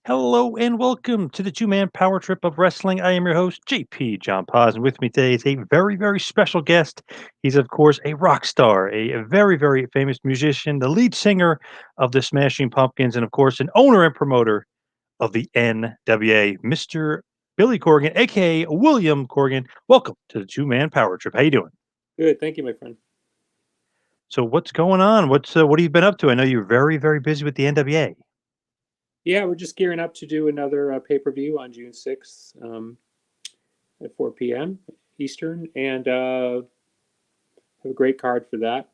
Hello and welcome to the two-man power trip of wrestling. I am your host, JP Jon Poz, and with me today is a very, very special guest. He's, of course, a rock star, a very, very famous musician, the lead singer of the Smashing Pumpkins, and, of course, an owner and promoter of the NWA, Mr. Billy Corgan, aka William Corgan. Welcome to the two-man power trip. How you doing? Good, thank you, my friend. So, what's going on? What have you been up to? I know you're very, very busy with the NWA. Yeah, we're just gearing up to do another pay-per-view on June 6th at 4 p.m. Eastern, and have a great card for that.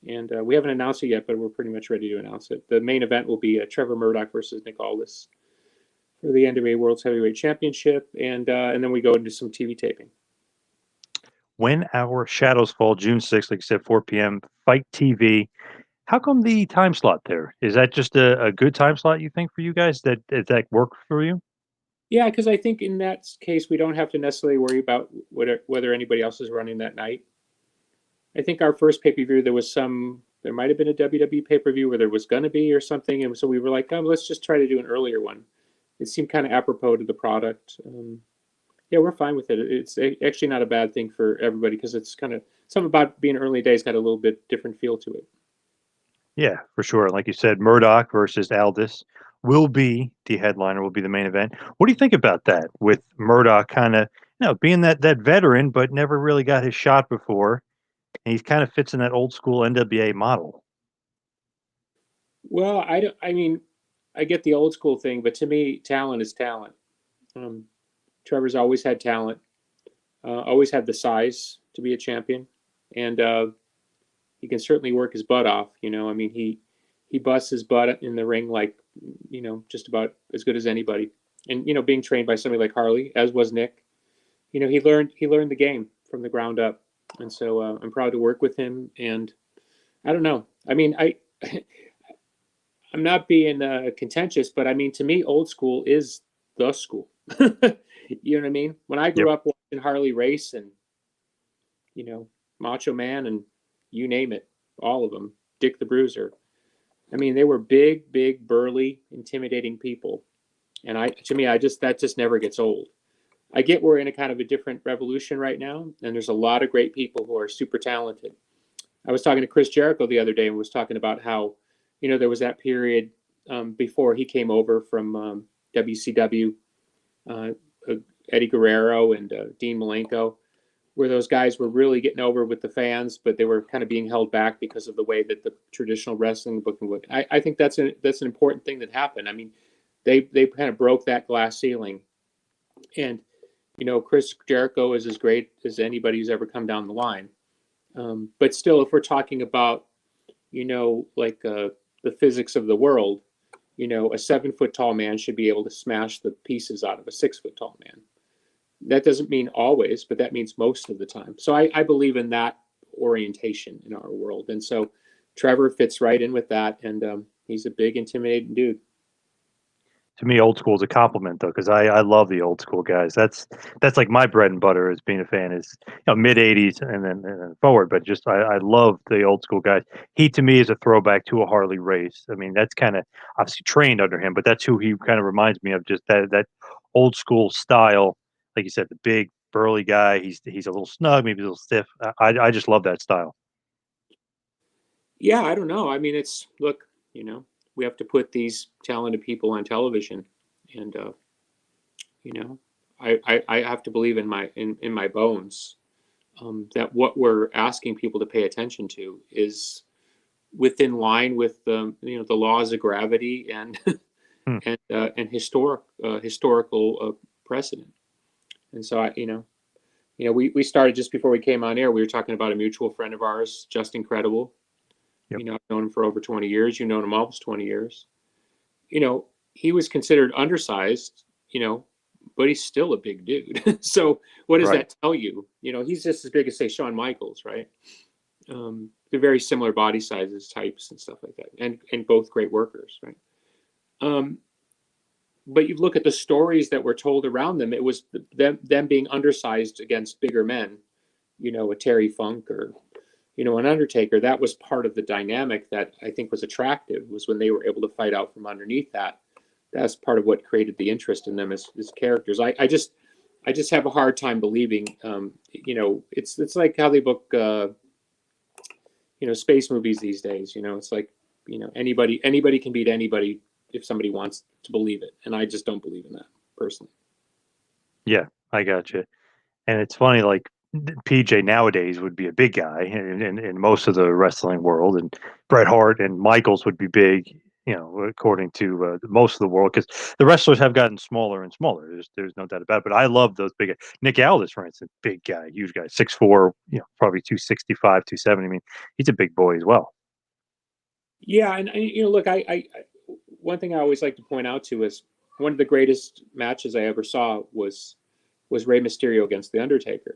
And we haven't announced it yet, but we're pretty much ready to announce it. The main event will be Trevor Murdoch versus Nick Aldis for the NWA World's Heavyweight Championship, and then we go into some TV taping. When Our Shadows Fall, June 6th, like I said, 4 p.m., Fight TV. How come the time slot there? Is that just a good time slot, you think, for you guys? Does that work for you? Yeah, because I think in that case we don't have to necessarily worry about whether anybody else is running that night. I think our first pay-per-view there might have been a WWE pay-per-view where there was going to be or something, and so we were like, let's just try to do an earlier one. It seemed kind of apropos to the product. Yeah, we're fine with it. It's actually not a bad thing for everybody because it's kind of something about being early days got a little bit different feel to it. Yeah, for sure. Like you said, Murdoch versus Aldis will be the headliner, will be the main event. What do you think about that? With Murdoch kind of, being that veteran, but never really got his shot before, and he kind of fits in that old school NWA model. Well, I don't. I mean, I get the old school thing, but to me, talent is talent. Um, Trevor's always had talent, always had the size to be a champion, and he can certainly work his butt off. I mean, he busts his butt in the ring like just about as good as anybody. And being trained by somebody like Harley, as was Nick, he learned the game from the ground up, and so I'm proud to work with him. And I don't know. I mean, I'm not being contentious, but I mean, to me, old school is the school. You know what I mean? When I Yep. grew up watching Harley race and Macho Man and you name it, all of them, Dick the Bruiser. I mean, they were big, big, burly, intimidating people, and to me, that just never gets old. I get we're in a kind of a different revolution right now, and there's a lot of great people who are super talented. I was talking to Chris Jericho the other day and was talking about how, there was that period before he came over from WCW, uh, Eddie Guerrero and Dean Malenko, where those guys were really getting over with the fans, but they were kind of being held back because of the way that the traditional wrestling booking would. I think that's an important thing that happened. I mean, they kind of broke that glass ceiling, and Chris Jericho is as great as anybody who's ever come down the line. But still, if we're talking about like the physics of the world, a 7 foot tall man should be able to smash the pieces out of a 6 foot tall man. That doesn't mean always, but that means most of the time. So I believe in that orientation in our world. And so Trevor fits right in with that. And he's a big, intimidating dude. To me, old school is a compliment though, because I love the old school guys. That's like my bread and butter as being a fan is mid '80s and then forward. But just I love the old school guys. He to me is a throwback to a Harley race. I mean, that's kind of obviously trained under him, but that's who he kind of reminds me of. Just that old school style, like you said, the big burly guy. He's a little snug, maybe a little stiff. I just love that style. Yeah, I don't know. I mean, look, we have to put these talented people on television. And, you know, I have to believe in my bones that what we're asking people to pay attention to is within line with the laws of gravity and Hmm. and historical precedent. And so we started just before we came on air. We were talking about a mutual friend of ours, Just Incredible. Yep. I've known him for over 20 years. You've known him almost 20 years. He was considered undersized. But he's still a big dude. So what does Right. that tell you? He's just as big as say Shawn Michaels, right? They're very similar body sizes, types, and stuff like that, and both great workers, right? Um, but you look at the stories that were told around them. It was them being undersized against bigger men. A Terry Funk or an Undertaker. That was part of the dynamic that I think was attractive. Was when they were able to fight out from underneath that. that's part of what created the interest in them as characters. I just have a hard time believing, it's like how they book, space movies these days. It's like, anybody can beat anybody if somebody wants to believe it, and I just don't believe in that personally. Yeah, I got you. And it's funny, like PJ nowadays would be a big guy in most of the wrestling world, and Bret Hart and Michaels would be big, according to most of the world, because the wrestlers have gotten smaller and smaller. There's no doubt about it. But I love those big guys. Nick Aldis, for instance, big guy, huge guy, 6'4", probably 265, 270. I mean, he's a big boy as well. Yeah, and look, one thing I always like to point out too is one of the greatest matches I ever saw was Rey Mysterio against the Undertaker.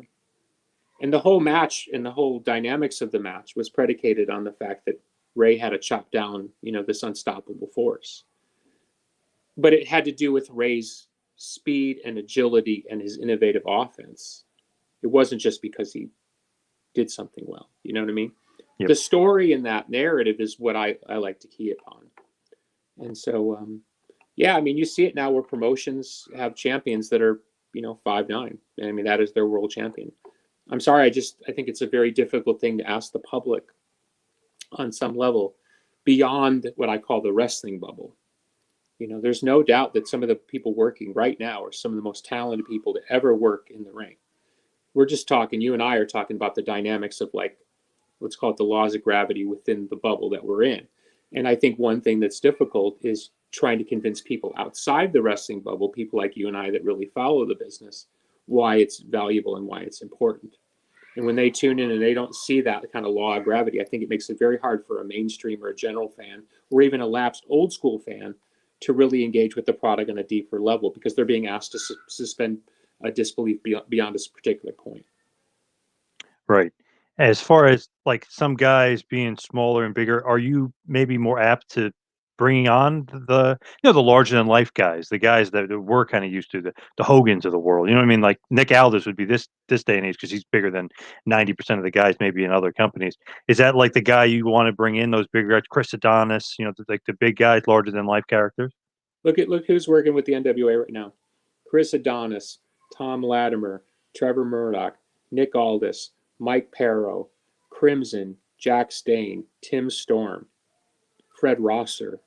And the whole match and the whole dynamics of the match was predicated on the fact that Ray had to chop down, this unstoppable force. But it had to do with Ray's speed and agility and his innovative offense. It wasn't just because he did something well. You know what I mean? Yep. The story in that narrative is what I like to key upon. And so, yeah, I mean, you see it now where promotions have champions that are, 5'9". I mean, that is their world champion. I'm sorry, I think it's a very difficult thing to ask the public on some level beyond what I call the wrestling bubble. There's no doubt that some of the people working right now are some of the most talented people to ever work in the ring. We're just talking, you and I are talking about the dynamics of, like, let's call it the laws of gravity within the bubble that we're in. And I think one thing that's difficult is trying to convince people outside the wrestling bubble, people like you and I that really follow the business, why it's valuable and why it's important. And when they tune in and they don't see that kind of law of gravity, I think it makes it very hard for a mainstream or a general fan or even a lapsed old school fan to really engage with the product on a deeper level, because they're being asked to suspend a disbelief beyond a particular point. Right. As far as like some guys being smaller and bigger, are you maybe more apt to bringing on the larger than life guys, the guys that we're kind of used to, the Hogans of the world? You know what I mean? Like Nick Aldis would be this day and age because he's bigger than 90% of the guys maybe in other companies. Is that like the guy you want to bring in, those bigger guys, Chris Adonis, like the big guys, larger than life characters? Look who's working with the NWA right now: Chris Adonis, Tom Latimer, Trevor Murdoch, Nick Aldis, Mike Perro, Crimson, Jack Stain, Tim Storm, Fred Rosser,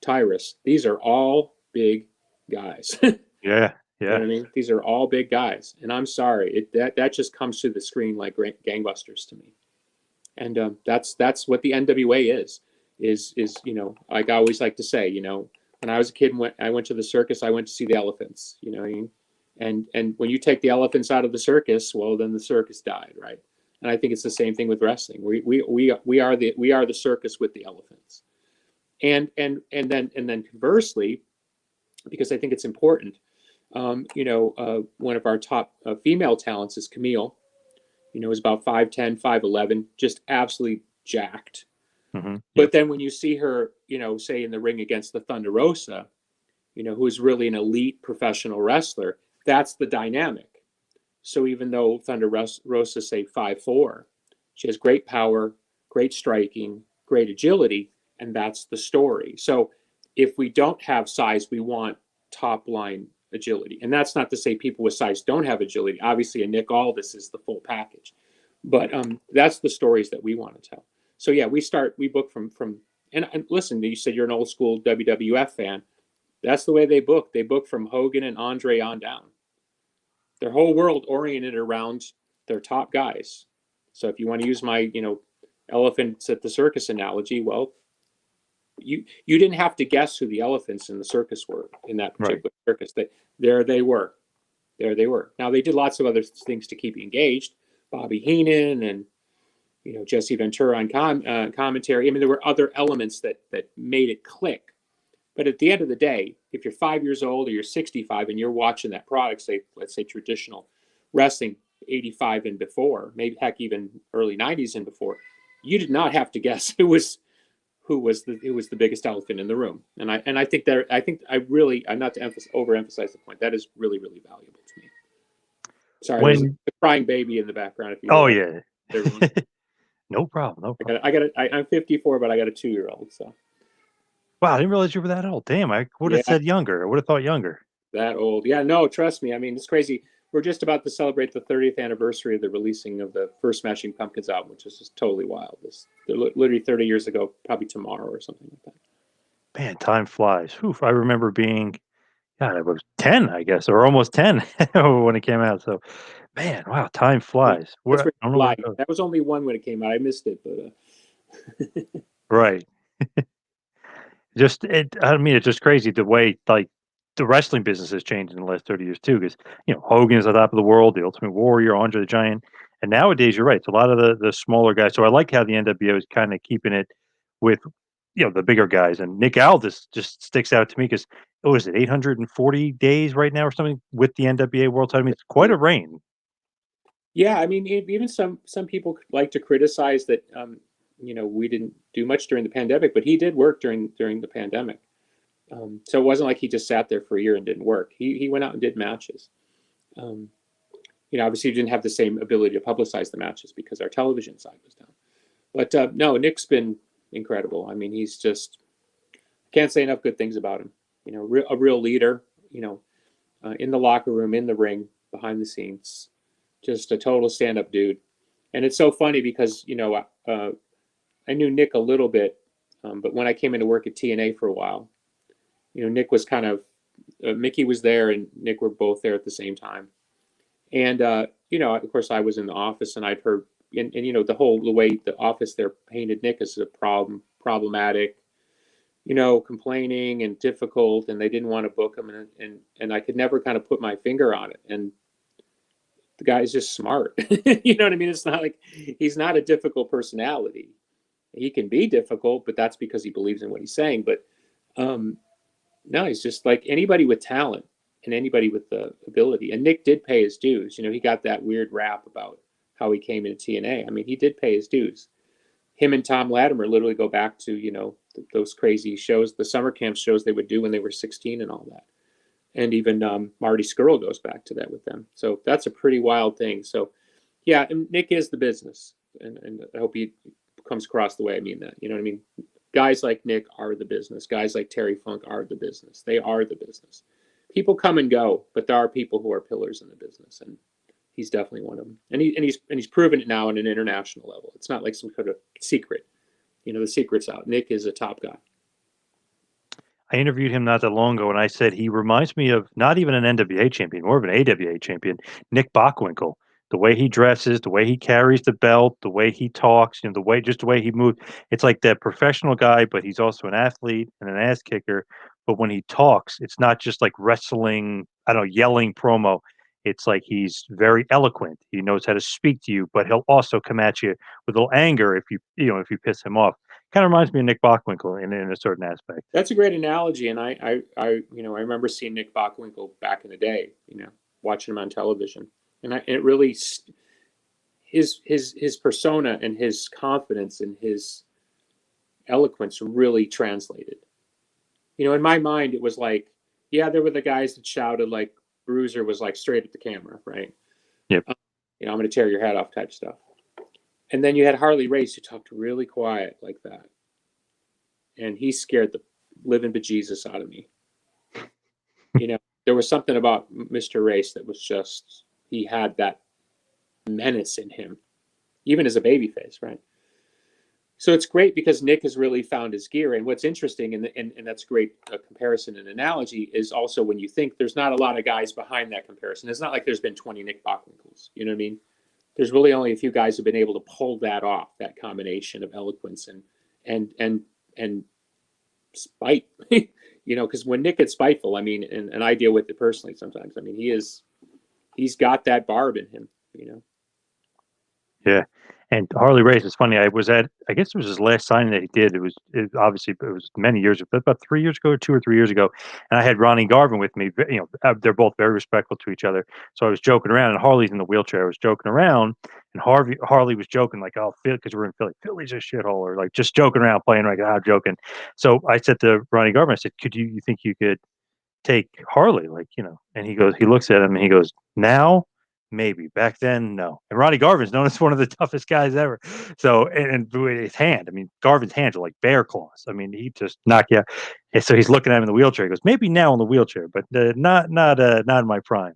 Tyrus. These are all big guys. Yeah, You know yeah. what I mean? These are all big guys, and I'm sorry, that just comes through the screen like gangbusters to me. And that's what the NWA is like I always like to say, when I was a kid and I went to the circus, I went to see the elephants. You know what I mean? And when you take the elephants out of the circus, well, then the circus died, right? And I think it's the same thing with wrestling. We are the circus with the elephants. And then conversely, because I think it's important, one of our top female talents is Camille. Is about 5'10", 5'11", just absolutely jacked. Mm-hmm. But then when you see her, say in the ring against the Thunder Rosa, who is really an elite professional wrestler, that's the dynamic. So even though Thunder Rosa, say 5'4", she has great power, great striking, great agility, and that's the story. So if we don't have size, we want top line agility. And that's not to say people with size don't have agility. Obviously, a Nick Aldis is the full package. But that's the stories that we want to tell. So yeah, we book from and listen, you said you're an old school WWF fan. That's the way they book. They book from Hogan and Andre on down. Their whole world oriented around their top guys. So if you want to use my, elephants at the circus analogy, well, you didn't have to guess who the elephants in the circus were in that particular circus. There they were. There they were. Now they did lots of other things to keep you engaged. Bobby Heenan and Jesse Ventura on commentary. I mean, there were other elements that made it click. But at the end of the day, if you're 5 years old or you're 65 and you're watching that product, say, let's say traditional wrestling, 85 and before, maybe heck even early 90s and before, you did not have to guess who was the biggest elephant in the room. And I think I'm not to overemphasize the point. That is really, really valuable to me. Sorry, there's a crying baby in the background. If you Oh yeah. No problem. I'm 54, but I got a 2-year-old. So Wow, I didn't realize you were that old. Damn, I would have Yeah, said younger. I would have thought younger. that old. Yeah, no, trust me. I mean, it's crazy. We're just about to celebrate the 30th anniversary of the releasing of the first Smashing Pumpkins album, which is just totally wild. This literally 30 years ago, probably tomorrow or something like that. Man, time flies. Whew, I remember being, God, I was 10, I guess, or almost 10 when it came out. So, man, wow, time Yeah, flies. that's Where where I don't know you where lie. it goes. That was only one when it came out. I missed it, but Right. Just it I mean, it's just crazy the way, like, the wrestling business has changed in the last 30 years too. Because Hogan is on top of the world, the Ultimate Warrior, Andre the Giant, and nowadays, you're right, it's a lot of the smaller guys. So I like how the NWO is kinda keeping it with, the bigger guys, and Nick Aldis just sticks out to me because what is it, 840 days right now or something with the NWA World Title? I mean, it's quite a reign. yeah, I mean, even some people like to criticize that we didn't do much during the pandemic, but he did work during the pandemic. So it wasn't like he just sat there for a year and didn't work. He went out and did matches. Um, Obviously, he didn't have the same ability to publicize the matches because our television side was down. But no, Nick's been incredible. I mean, he's just can't say enough good things about him. A real leader. In the locker room, in the ring, behind the scenes, just a total stand-up dude. And it's so funny because I knew Nick a little bit, but when I came into work at TNA for a while, Nick was kind of Mickey was there and Nick were both there at the same time. And of course, I was in the office and I'd heard, and the way the office there painted Nick as a problematic, complaining and difficult, and they didn't want to book him, and I could never kind of put my finger on it. And the guy's just smart. You know what I mean? It's not like he's not a difficult personality. He can be difficult, but that's because he believes in what he's saying. But um, no, he's just like anybody with talent and anybody with the ability. And Nick did pay his dues. He got that weird rap about how he came into TNA. I mean, he did pay his dues. Him and Tom Latimer literally go back to those crazy shows, the summer camp shows they would do when they were 16 and all that. And even Marty Skrull goes back to that with them. So that's a pretty wild thing. So yeah, and Nick is the business, and I hope he comes across the way I mean that. You know what I mean? Guys like Nick are the business. Guys like Terry Funk are the business. They are the business. People come and go, but there are people who are pillars in the business, and he's definitely one of them. And he's proven it now on an international level. It's not like some kind of secret. The secret's out. Nick is a top guy. I interviewed him not that long ago, and I said he reminds me of not even an NWA champion, more of an AWA champion, Nick Bockwinkel. The way he dresses, the way he carries the belt, the way he talks, the way he moves. It's like that professional guy, but he's also an athlete and an ass kicker. But when he talks, it's not just like wrestling, I don't know, yelling promo. It's like he's very eloquent. He knows how to speak to you, but he'll also come at you with a little anger if you piss him off. Kind of reminds me of Nick Bockwinkel in a certain aspect. That's a great analogy, and I remember seeing Nick Bockwinkel back in the day. Watching him on television, and it really his persona and his confidence and his eloquence really translated. In my mind, it was like, yeah, there were the guys that shouted like Bruiser was like straight at the camera, right? Yep. I'm going to tear your head off type stuff. And then you had Harley Race who talked really quiet like that, and he scared the living bejesus out of me. There was something about Mr. Race that was just he had that menace in him, even as a babyface, right? So it's great because Nick has really found his gear. And what's interesting, and that's great comparison and analogy, is also when you think there's not a lot of guys behind that comparison. It's not like there's been 20 Nick Bockwinkel's. You know what I mean? There's really only a few guys who've been able to pull that off, that combination of eloquence and spite. Because when Nick gets spiteful, I mean, and I deal with it personally sometimes. I mean, he's got that barb in him. Yeah, and Harley Race is funny. I guess it was his last signing that he did. Obviously it was many years ago, about 3 years ago, 2 or 3 years ago, and I had Ronnie Garvin with me. They're both very respectful to each other. So I was joking around, and Harley's in the wheelchair. I was joking around, and Harley was joking like, "Oh, Philly," because we're in Philly. Philly's a shithole, or like just joking around, playing like, joking. So I said to Ronnie Garvin, I said, "Could you think you could take Harley, like?" And he looks at him and he goes, "Now." maybe. Back then, no. And Ronnie Garvin's known as one of the toughest guys ever. So, and his hand, I mean, Garvin's hands are like bear claws. I mean, he just knock you out. And so he's looking at him in the wheelchair. He goes, maybe now in the wheelchair, but not in my prime.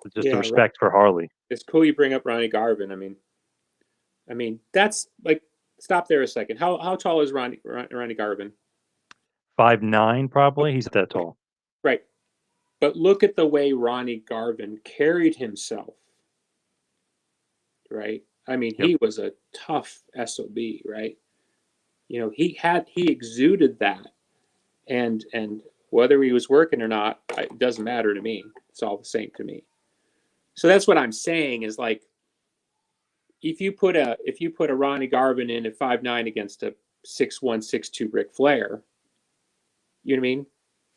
Just the Yeah, respect for Harley. it's cool you bring up Ronnie Garvin. I mean that's like, stop there a second. How tall is Ronnie Garvin? 5'9", probably. He's that Okay, tall. right. But look at the way Ronnie Garvin carried himself, right? I mean, Yep. he was a tough SOB, right? He exuded that, and whether he was working or not, it doesn't matter to me. It's all the same to me. So that's what I'm saying is, like, if you put a Ronnie Garvin in at 5'9" against a 6'1", 6'2" Ric Flair, you know what I mean?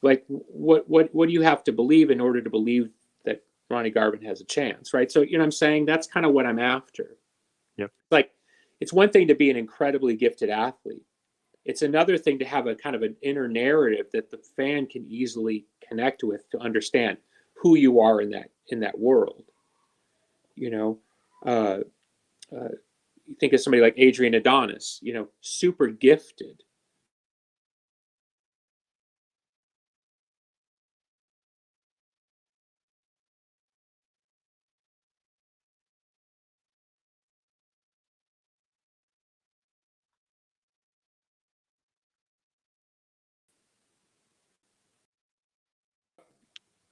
Like, what do you have to believe in order to believe that Ronnie Garvin has a chance, right? So, you know what I'm saying? That's kind of what I'm after. Yep. Like, it's one thing to be an incredibly gifted athlete. It's another thing to have a kind of an inner narrative that the fan can easily connect with, to understand who you are in that world. You know, uh, you think of somebody like Adrian Adonis, super gifted.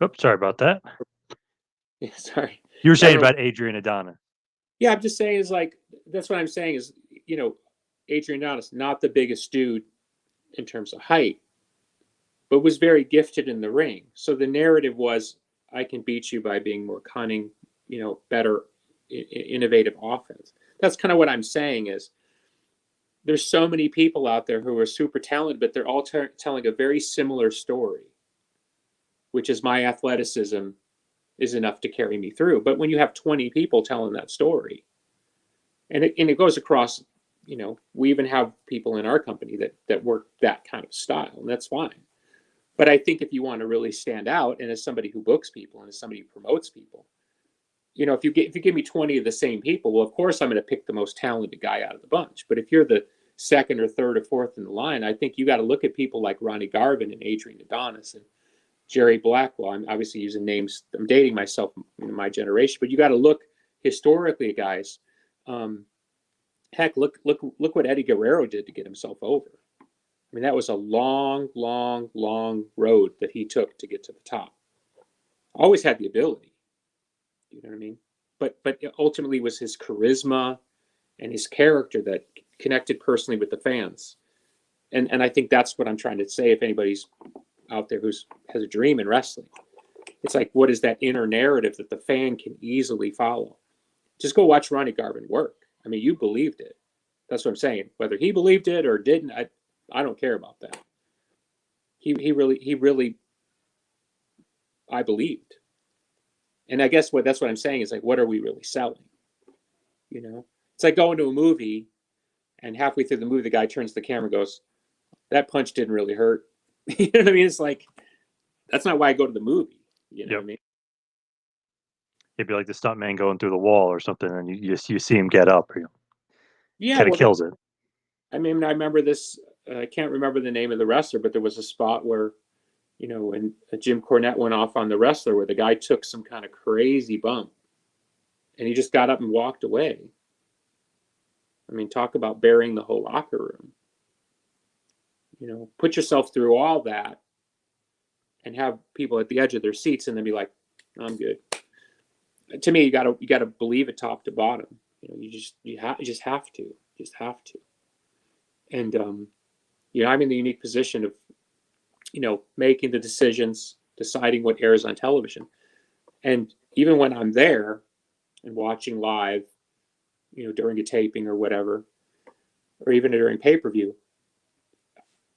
Oops, sorry about that. Yeah, sorry. You were I saying don't know. about Adrian Adonis. Yeah, I'm just saying is like, that's what I'm saying is, Adrian Adonis, not the biggest dude in terms of height, but was very gifted in the ring. So the narrative was, I can beat you by being more cunning, better, innovative offense. That's kind of what I'm saying is, there's so many people out there who are super talented, but they're all telling a very similar story, which is my athleticism is enough to carry me through. But when you have 20 people telling that story, and it goes across, we even have people in our company that work that kind of style, and that's fine. But I think if you want to really stand out, and as somebody who books people and as somebody who promotes people, if you give me 20 of the same people, well, of course I'm going to pick the most talented guy out of the bunch. But if you're the second or third or fourth in the line, I think you got to look at people like Ronnie Garvin and Adrian Adonis and Jerry Blackwell. I'm obviously using names. I'm dating myself in my generation, but you got to look historically at guys. Heck, look what Eddie Guerrero did to get himself over. I mean, that was a long, long, long road that he took to get to the top. Always had the ability, you know what I mean? But ultimately was his charisma and his character that connected personally with the fans. And I think that's what I'm trying to say. If anybody's out there who's has a dream in wrestling, it's like, what is that inner narrative that the fan can easily follow? Just go watch Ronnie Garvin work. I mean, you believed it. That's what I'm saying. Whether he believed it or didn't, I don't care about that. He really I believed. And I guess that's what I'm saying is, like, what are we really selling? It's like going to a movie and halfway through the movie the guy turns to the camera and goes, that punch didn't really hurt. You know what I mean? It's like, that's not why I go to the movie. You know what Yep. I mean? It'd be like the stuntman going through the wall or something, and you see him get up. Yeah, Kind of well, kills it. I mean, I remember this. I can't remember the name of the wrestler, but there was a spot where, when Jim Cornette went off on the wrestler, where the guy took some kind of crazy bump, and he just got up and walked away. I mean, talk about burying the whole locker room. Put yourself through all that, and have people at the edge of their seats, and then be like, "I'm good." To me, you gotta believe it top to bottom. You just have to. And I'm in the unique position of making the decisions, deciding what airs on television, and even when I'm there and watching live, during a taping or whatever, or even during pay-per-view,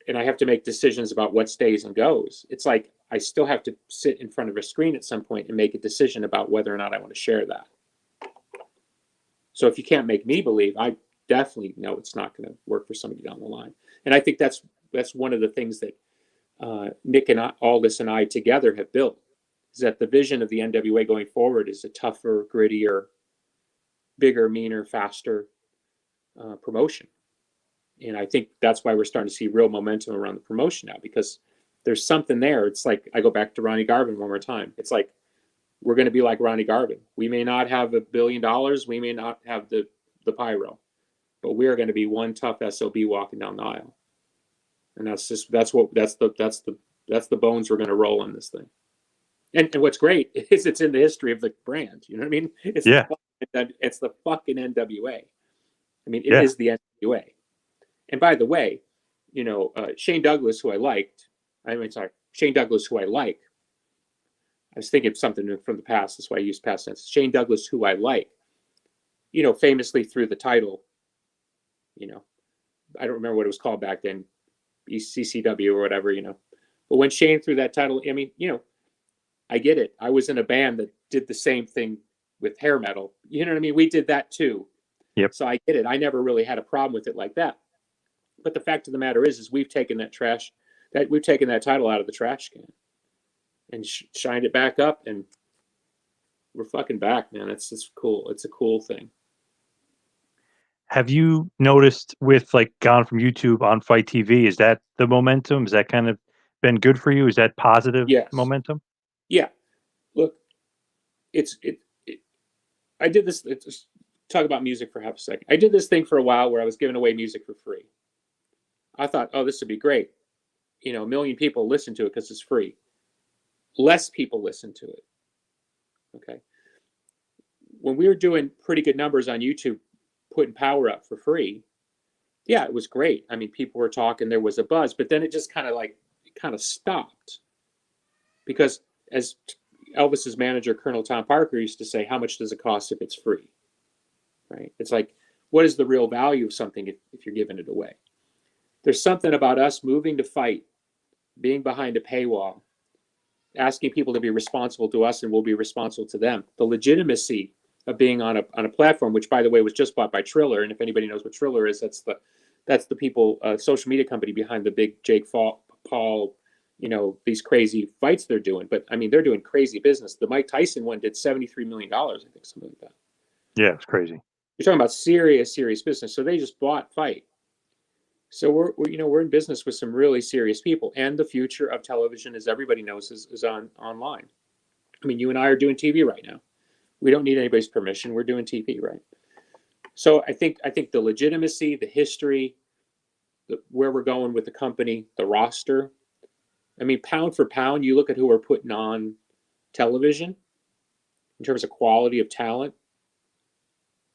and I have to make decisions about what stays and goes. It's like I still have to sit in front of a screen at some point and make a decision about whether or not I want to share that. So if you can't make me believe, I definitely know it's not going to work for somebody down the line. And I think that's one of the things that Nick and Aldis and I together have built. is that the vision of the NWA going forward is a tougher, grittier, bigger, meaner, faster promotion. And I think that's why we're starting to see real momentum around the promotion now, because there's something there. It's like, I go back to Ronnie Garvin one more time. It's like, we're going to be like Ronnie Garvin. We may not have $1 billion. We may not have the pyro, but we are going to be one tough SOB walking down the aisle. And that's the bones we're going to roll on this thing. And what's great is it's in the history of the brand. You know what I mean? It's the fucking NWA. I mean, it is the NWA. And by the way, Shane Douglas, who I liked, Shane Douglas, who I like. I was thinking of something from the past. That's why I used past tense. Shane Douglas, who I like, famously threw the title, I don't remember what it was called back then, CCW or whatever, But when Shane threw that title, I mean, I get it. I was in a band that did the same thing with hair metal. You know what I mean? We did that too. Yep. So I get it. I never really had a problem with it like that. But the fact of the matter is we've taken that title out of the trash can and shined it back up, and we're fucking back, man. It's cool. It's a cool thing. Have you noticed with like gone from YouTube on Fight TV, is that the momentum? Has that kind of been good for you? Is that positive momentum? Yeah. Look, I did this. Talk about music for half a second. I did this thing for a while where I was giving away music for free. I thought, oh, this would be great. 1 million people listen to it because it's free. Less people listen to it. Okay. When we were doing pretty good numbers on YouTube, putting power up for free, yeah, it was great. I mean, people were talking, there was a buzz, but then it just kind of stopped. Because as Elvis's manager, Colonel Tom Parker, used to say, how much does it cost if it's free? Right? It's like, what is the real value of something if you're giving it away? There's something about us moving to fight, being behind a paywall, asking people to be responsible to us, and we'll be responsible to them. The legitimacy of being on a platform, which, by the way, was just bought by Triller. And if anybody knows what Triller is, that's the people, social media company behind the big Jake Paul, these crazy fights they're doing. But I mean, they're doing crazy business. The Mike Tyson one did $73 million, I think, something like that. Yeah, it's crazy. You're talking about serious business. So they just bought Fight. So we're in business with some really serious people, and the future of television, as everybody knows, is online. I mean, you and I are doing TV right now. We don't need anybody's permission. We're doing TV, right? So I think the legitimacy, the history, where we're going with the company, the roster. I mean, pound for pound, you look at who we're putting on television in terms of quality of talent.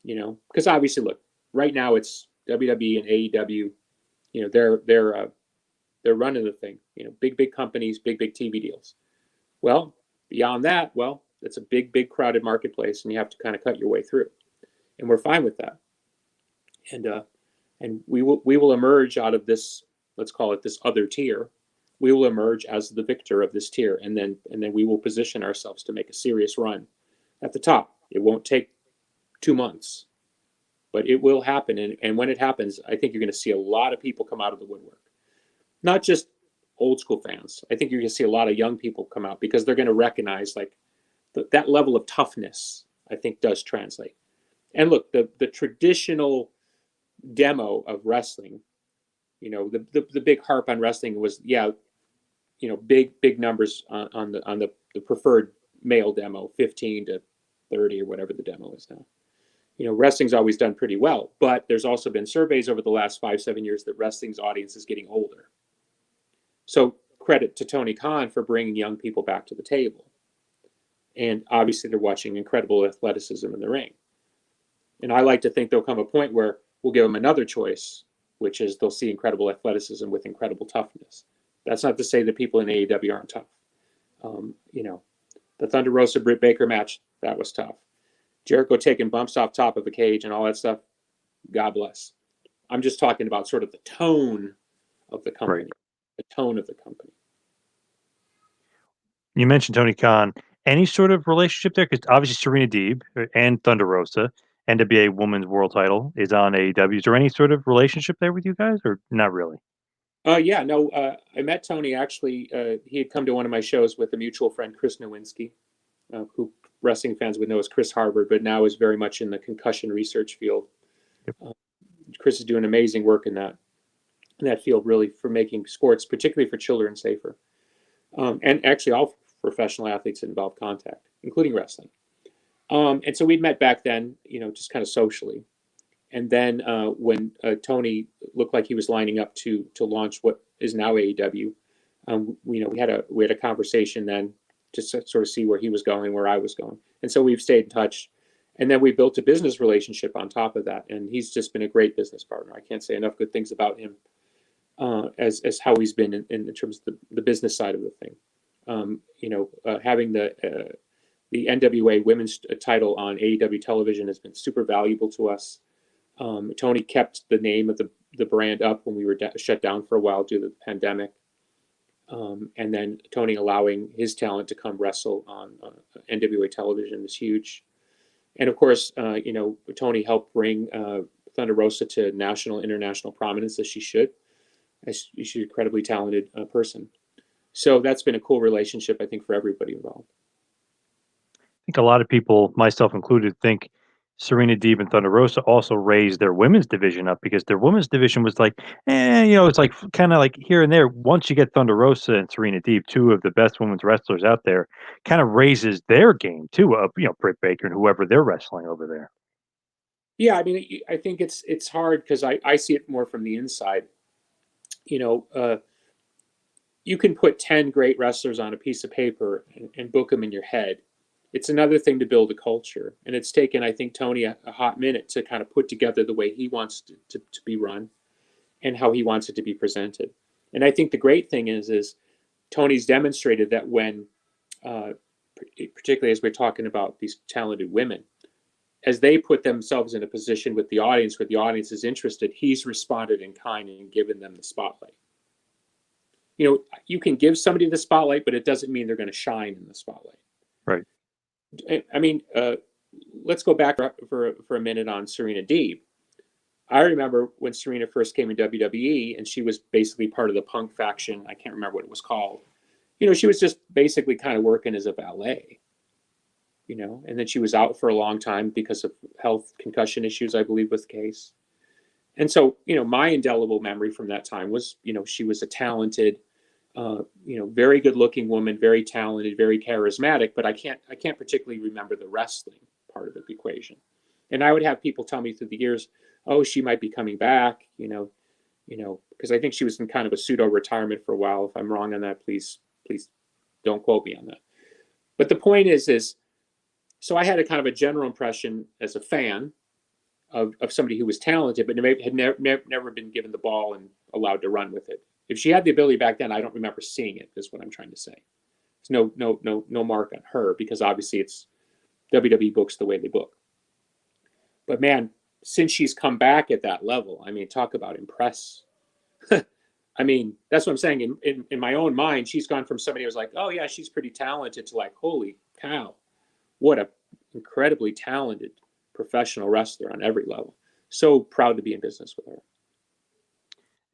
Because obviously, look, right now it's WWE and AEW. They're running the thing. Big companies, big TV deals. Well, beyond that, it's a big crowded marketplace, and you have to kind of cut your way through, and we're fine with that. And we will emerge out of this. Let's call it this other tier. We will emerge as the victor of this tier, and then we will position ourselves to make a serious run at the top. It won't take 2 months. But it will happen, and when it happens, I think you're going to see a lot of people come out of the woodwork. Not just old school fans. I think you're going to see a lot of young people come out because they're going to recognize that level of toughness, I think, does translate. And look, the traditional demo of wrestling, the big harp on wrestling was, big numbers on the preferred male demo, 15 to 30 or whatever the demo is now. Wrestling's always done pretty well, but there's also been surveys over the last 5-7 years that wrestling's audience is getting older. So credit to Tony Khan for bringing young people back to the table. And obviously they're watching incredible athleticism in the ring. And I like to think there'll come a point where we'll give them another choice, which is they'll see incredible athleticism with incredible toughness. That's not to say that people in AEW aren't tough. The Thunder Rosa Britt Baker match, that was tough. Jericho taking bumps off top of a cage and all that stuff, God bless. I'm just talking about sort of the tone of the company. Right. The tone of the company. You mentioned Tony Khan. Any sort of relationship there? Because obviously Serena Deeb and Thunder Rosa, NWA Women's World Title, is on AEW. Is there any sort of relationship there with you guys, or not really? Yeah, no, I met Tony actually. He had come to one of my shows with a mutual friend, Chris Nowinski, who wrestling fans would know as Chris Harvard, but now is very much in the concussion research field. Yep. Chris is doing amazing work in that field, really, for making sports, particularly for children, safer, and actually all professional athletes that involve contact, including wrestling. And so we'd met back then, just kind of socially. And then when Tony looked like he was lining up to launch what is now AEW, we had a conversation then to sort of see where he was going, where I was going, and so we've stayed in touch. And then we built a business relationship on top of that, and he's just been a great business partner. I can't say enough good things about him as how he's been in terms of the business side of the thing. Having the NWA women's title on AEW television has been super valuable to us. Tony kept the name of the brand up when we were shut down for a while due to the pandemic. And then Tony allowing his talent to come wrestle on NWA television is huge. And of course, Tony helped bring Thunder Rosa to national, international prominence, as she should. She's an incredibly talented person. So that's been a cool relationship, I think, for everybody involved. I think a lot of people, myself included, think Serena Deeb and Thunder Rosa also raised their women's division up because their women's division was like, it's like kind of like here and there. Once you get Thunder Rosa and Serena Deeb, two of the best women's wrestlers out there, kind of raises their game too of Britt Baker and whoever they're wrestling over there. Yeah, I mean, I think it's hard because I see it more from the inside. You know, you can put 10 great wrestlers on a piece of paper and book them in your head. It's another thing to build a culture. And it's taken, I think, Tony a hot minute to kind of put together the way he wants to be run and how he wants it to be presented. And I think the great thing is Tony's demonstrated that when, particularly as we're talking about these talented women, as they put themselves in a position with the audience where the audience is interested, he's responded in kind and given them the spotlight. You can give somebody the spotlight, but it doesn't mean they're going to shine in the spotlight. Right. I mean, let's go back for a minute on Serena Deeb. I remember when Serena first came in WWE, and she was basically part of the Punk faction. I can't remember what it was called. She was just basically kind of working as a valet. And then she was out for a long time because of health concussion issues, I believe was the case. And so, my indelible memory from that time was, she was a talented, very good looking woman, very talented, very charismatic, but I can't particularly remember the wrestling part of the equation. And I would have people tell me through the years, oh, she might be coming back, because I think she was in kind of a pseudo retirement for a while. If I'm wrong on that, please don't quote me on that. But the point is, so I had a kind of a general impression as a fan of somebody who was talented, but had never been given the ball and allowed to run with it. If she had the ability back then, I don't remember seeing it, is what I'm trying to say. There's no mark on her because obviously it's WWE books the way they book. But man, since she's come back at that level, I mean, talk about impress. I mean, that's what I'm saying. In my own mind, she's gone from somebody who was like, oh yeah, she's pretty talented to like, holy cow, what a incredibly talented professional wrestler on every level. So proud to be in business with her.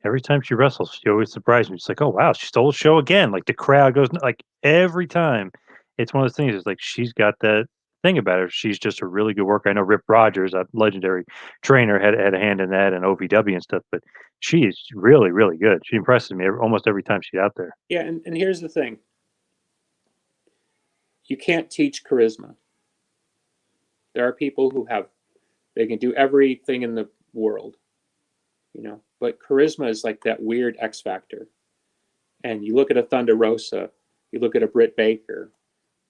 Every time she wrestles, she always surprises me. It's like, oh wow, she stole the show again. Like the crowd goes like every time. It's one of those things. It's like she's got that thing about her. She's just a really good worker. I know Rip Rogers, a legendary trainer, had a hand in that and OVW and stuff. But she is really, really good. She impresses me almost every time she's out there. Yeah, and here's the thing. You can't teach charisma. There are people who they can do everything in the world, but charisma is like that weird X factor. And you look at a Thunder Rosa, you look at a Britt Baker,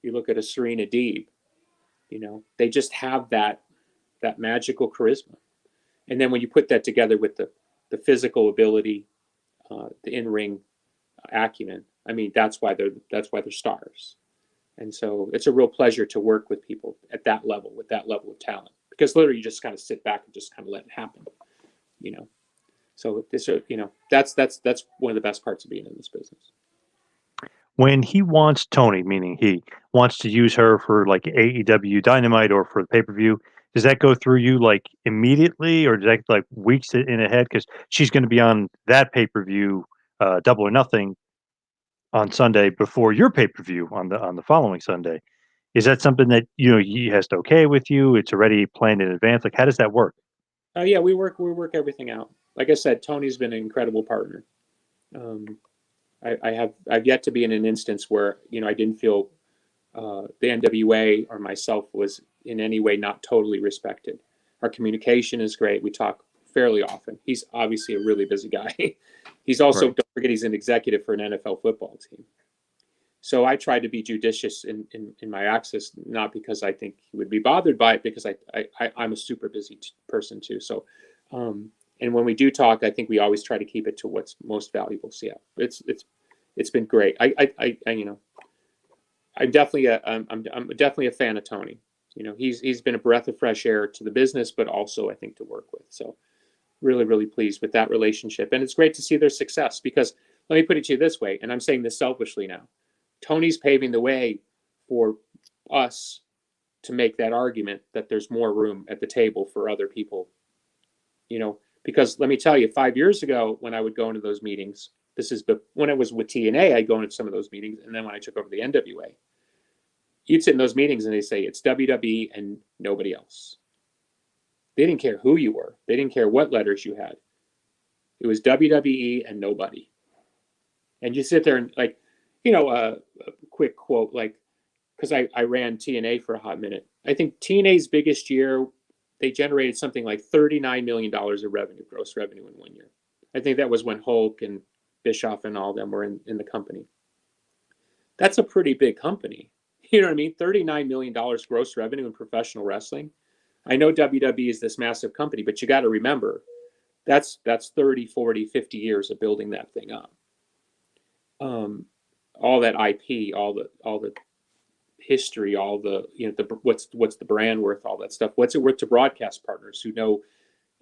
you look at a Serena Deeb, they just have that magical charisma. And then when you put that together with the physical ability, the in-ring acumen, I mean, that's why they're stars. And so it's a real pleasure to work with people at that level, with that level of talent, because literally you just kind of sit back and just kind of let it happen, So this, that's one of the best parts of being in this business. When he wants Tony, meaning he wants to use her for like AEW Dynamite or for the pay per view, does that go through you like immediately, or does that like weeks in ahead? Because she's going to be on that pay per view Double or Nothing on Sunday before your pay-per-view on the following Sunday. Is that something that he has to okay with you? It's already planned in advance. Like, how does that work? Yeah, we work everything out. Like I said, Tony's been an incredible partner. Um, I've yet to be in an instance where I didn't feel the NWA or myself was in any way not totally respected. Our communication is great. We talk fairly often. He's obviously a really busy guy. He's also, Right. don't forget, he's an executive for an NFL football team. So I try to be judicious in my access, not because I think he would be bothered by it, because I'm a super busy person too. So, and when we do talk, I think we always try to keep it to what's most valuable. So yeah, it's been great. I'm definitely a fan of Tony. He's been a breath of fresh air to the business, but also I think to work with. So really, really pleased with that relationship, and it's great to see their success. Because let me put it to you this way, and I'm saying this selfishly now: Tony's paving the way for us to make that argument that there's more room at the table for other people. Because let me tell you, 5 years ago when I would go into those meetings, this is when I was with TNA, I'd go into some of those meetings, and then when I took over the NWA, you'd sit in those meetings and they say it's WWE and nobody else. They didn't care who you were. They didn't care what letters you had. It was WWE and nobody. And you sit there and a quick quote, because I ran TNA for a hot minute. I think TNA's biggest year, they generated something like $39 million of revenue, gross revenue in 1 year. I think that was when Hulk and Bischoff and all them were in the company. That's a pretty big company. You know what I mean? $39 million gross revenue in professional wrestling. I know WWE is this massive company, but you got to remember that's 30, 40, 50 years of building that thing up. All that IP, all the history, all the what's the brand worth, all that stuff. What's it worth to broadcast partners who know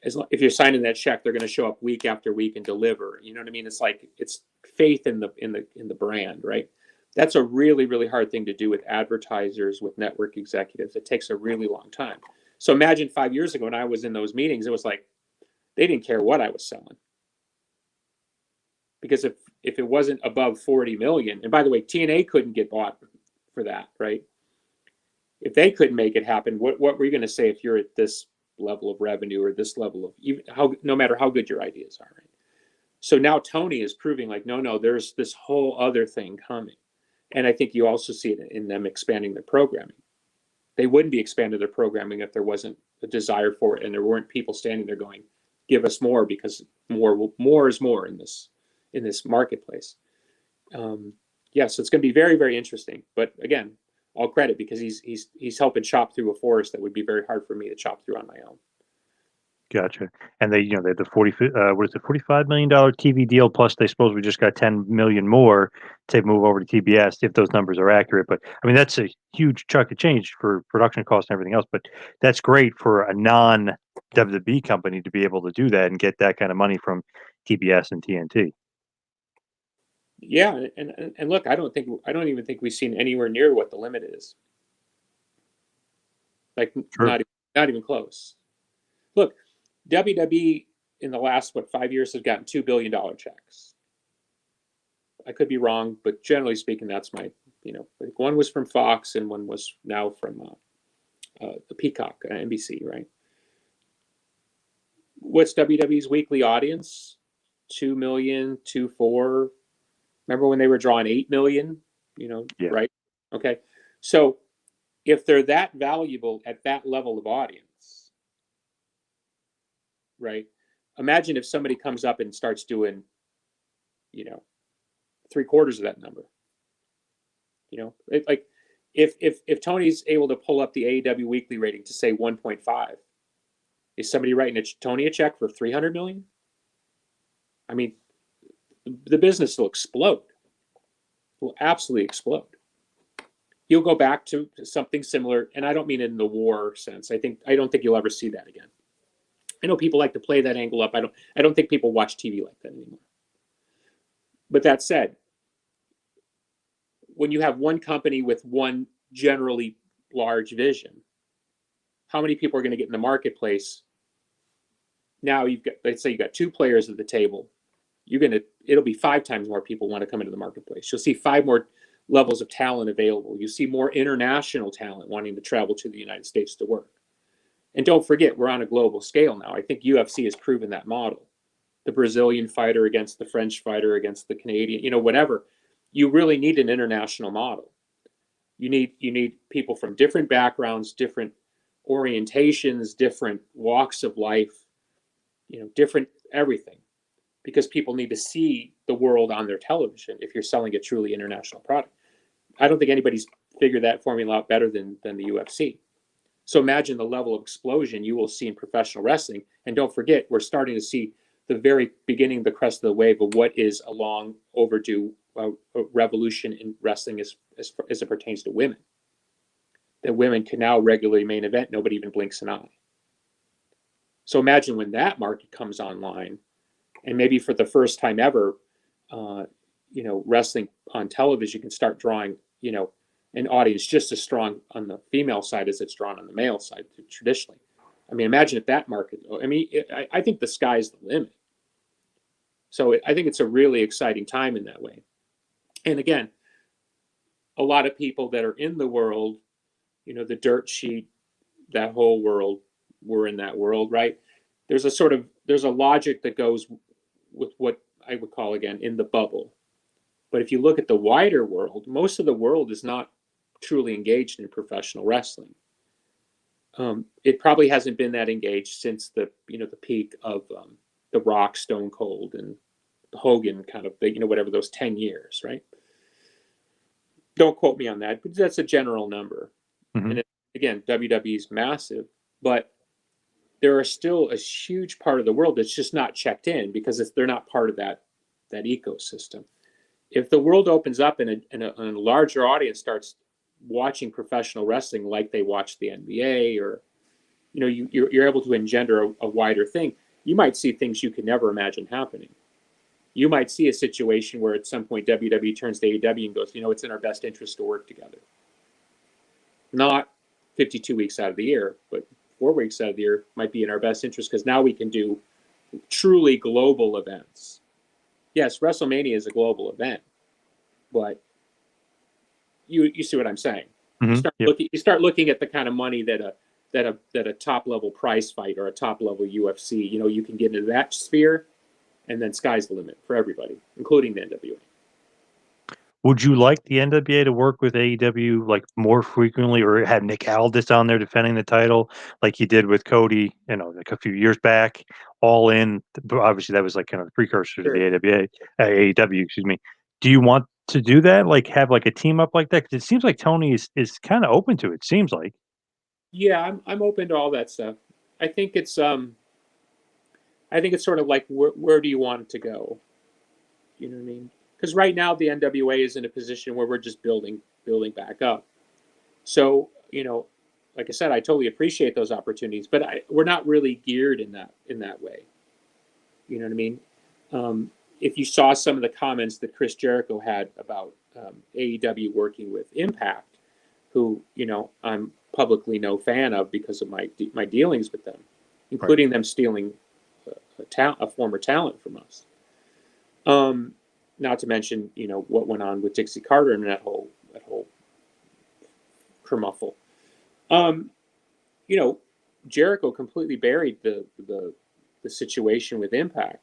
if you're signing that check, they're going to show up week after week and deliver. You know what I mean? It's like it's faith in the brand, right? That's a really, really hard thing to do with advertisers, with network executives. It takes a really long time. So imagine 5 years ago when I was in those meetings, it was like they didn't care what I was selling. Because if it wasn't above 40 million, and by the way, TNA couldn't get bought for that, right? If they couldn't make it happen, what were you going to say if you're at this level of revenue or this level of no matter how good your ideas are, right? So now Tony is proving no, there's this whole other thing coming. And I think you also see it in them expanding their programming. They wouldn't be expanding their programming if there wasn't a desire for it and there weren't people standing there going, give us more, because more is more in this marketplace. Yeah, so it's going to be very, very interesting. But again, all credit, because he's helping chop through a forest that would be very hard for me to chop through on my own. Gotcha. And they had the what is it, $45 million TV deal, plus they supposedly just got 10 million more to move over to TBS if those numbers are accurate. But I mean, that's a huge chunk of change for production costs and everything else. But that's great for a non WWE company to be able to do that and get that kind of money from TBS and TNT. Yeah, and look, I don't even think we've seen anywhere near what the limit is. Like True. not even close. Look, WWE in the last 5 years has gotten $2 billion checks. I could be wrong, but generally speaking, that's my I think one was from Fox and one was now from the Peacock, NBC, right? What's WWE's weekly audience? 2 million, 2.4. Remember when they were drawing 8 million? Yeah. Right? Okay. So if they're that valuable at that level of audience, right? Imagine if somebody comes up and starts doing, 3/4 of that number. Like if Tony's able to pull up the AEW weekly rating to say 1.5, is somebody writing Tony a check for 300 million? I mean, the business will explode. It will absolutely explode. You'll go back to something similar, and I don't mean it in the war sense. I don't think you'll ever see that again. I know people like to play that angle up. I don't think people watch TV like that anymore. But that said, when you have one company with one generally large vision, how many people are going to get in the marketplace? Now let's say you got two players at the table. it'll be 5 times more people want to come into the marketplace. You'll see 5 more levels of talent available. You see more international talent wanting to travel to the United States to work. And don't forget, we're on a global scale now. I think UFC has proven that model. The Brazilian fighter against the French fighter against the Canadian, whatever. You really need an international model. You need people from different backgrounds, different orientations, different walks of life, different everything, because people need to see the world on their television if you're selling a truly international product. I don't think anybody's figured that formula out better than the UFC. So imagine the level of explosion you will see in professional wrestling. And don't forget, we're starting to see the very beginning, the crest of the wave of what is a long overdue revolution in wrestling as it pertains to women. That women can now regularly main event, nobody even blinks an eye. So imagine when that market comes online, and maybe for the first time ever, wrestling on television can start drawing, an audience just as strong on the female side as it's drawn on the male side traditionally. I mean, imagine if that market, I think the sky's the limit. So I think it's a really exciting time in that way. And again, a lot of people that are in the world, the dirt sheet, that whole world, we're in that world, right? There's a logic that goes with what I would call, again, in the bubble. But if you look at the wider world, most of the world is not truly engaged in professional wrestling. It probably hasn't been that engaged since the peak of The Rock, Stone Cold, and Hogan, kind of whatever, those 10 years, right? Don't quote me on that, but that's a general number. Mm-hmm. And again, WWE is massive, but there are still a huge part of the world that's just not checked in because they're not part of that ecosystem. If the world opens up and a larger audience starts watching professional wrestling like they watch the NBA, or you're able to engender a wider thing, you might see things you could never imagine happening. You might see a situation where at some point WWE turns to AEW and goes, it's in our best interest to work together. Not 52 weeks out of the year, but 4 weeks out of the year might be in our best interest because now we can do truly global events. Yes, WrestleMania is a global event, but you see what I'm saying. Mm-hmm. You start looking at the kind of money that a top level prize fight or a top level UFC, you can get into that sphere, and then sky's the limit for everybody, including the NWA. Would you like the NWA to work with AEW like more frequently, or have Nick Aldis on there defending the title like he did with Cody, like a few years back, all in? Obviously, that was like kind of the precursor to the AEW, excuse me. Do you want to do that? Like have like a team up like that? Because it seems like Tony is kind of open to it. Seems like. Yeah, I'm open to all that stuff. I think it's sort of like where do you want it to go? You know what I mean? Because right now the NWA is in a position where we're just building back up. So like I said, I totally appreciate those opportunities, but we're not really geared in that way. You know what I mean? If you saw some of the comments that Chris Jericho had about AEW working with Impact, who I'm publicly no fan of because of my dealings with them, including them stealing a former talent from us. Not to mention, what went on with Dixie Carter and that whole kermuffle. Jericho completely buried the situation with Impact.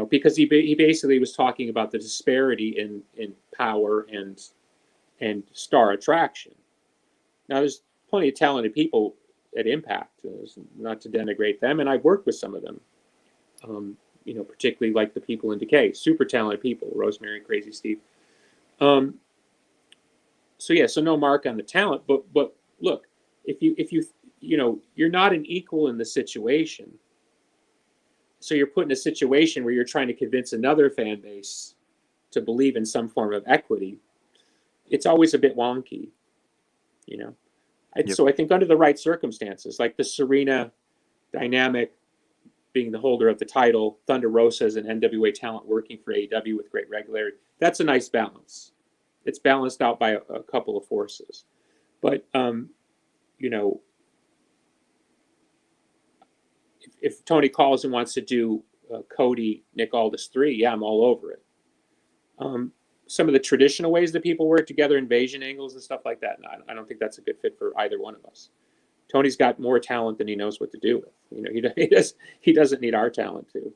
Because he basically was talking about the disparity in power and star attraction. Now, there's plenty of talented people at Impact, not to denigrate them, and I've worked with some of them. Particularly like the people in Decay, super talented people, Rosemary, Crazy Steve. So no mark on the talent, but look, if you're not an equal in the situation, so you're put in a situation where you're trying to convince another fan base to believe in some form of equity, it's always a bit wonky, Yep. So I think under the right circumstances, like the Serena dynamic, being the holder of the title, Thunder Rosa as an NWA talent working for AEW with great regularity. That's a nice balance. It's balanced out by a couple of forces. But, if Tony calls and wants to do Cody, Nick Aldis 3, yeah, I'm all over it. Some of the traditional ways that people work together, invasion angles and stuff like that, no, I don't think that's a good fit for either one of us. Tony's got more talent than he knows what to do with. You know, he doesn't need our talent too.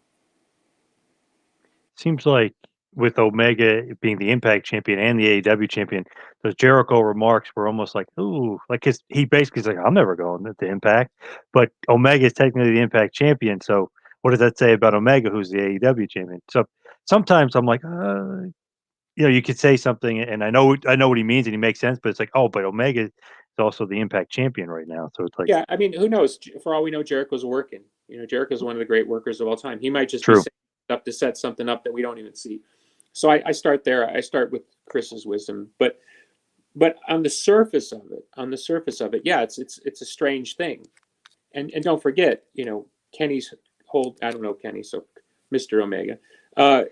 Seems like with Omega being the Impact champion and the AEW champion, those Jericho remarks were almost like, "Ooh," like he basically is like, "I'm never going to Impact," but Omega is technically the Impact champion. So what does that say about Omega, who's the AEW champion? So sometimes I'm like, you could say something, and I know what he means, and he makes sense, but it's like, oh, but Omega is also the Impact champion right now, so it's like, Yeah, I mean, who knows? For all we know, Jericho's working. You know, Jericho's one of the great workers of all time. He might just be true. setting up to set something up that we don't even see. So I start there. I start with Chris's wisdom, but on the surface of it, yeah, it's a strange thing. And don't forget, you know, Kenny's I don't know Kenny, so Mr. Omega, uh,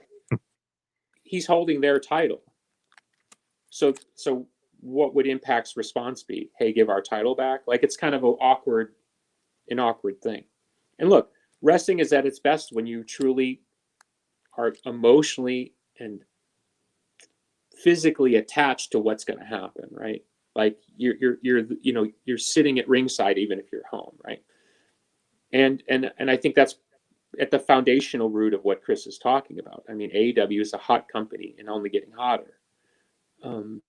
he's holding their title. So what would Impact's response be? Hey, give our title back? Like, it's kind of an awkward thing. And look, wrestling is at its best when you truly are emotionally and physically attached to what's going to happen, right? Like you're sitting at ringside even if you're home, right? And I think that's at the foundational root of what Chris is talking about. I mean, AEW is a hot company and only getting hotter. Um,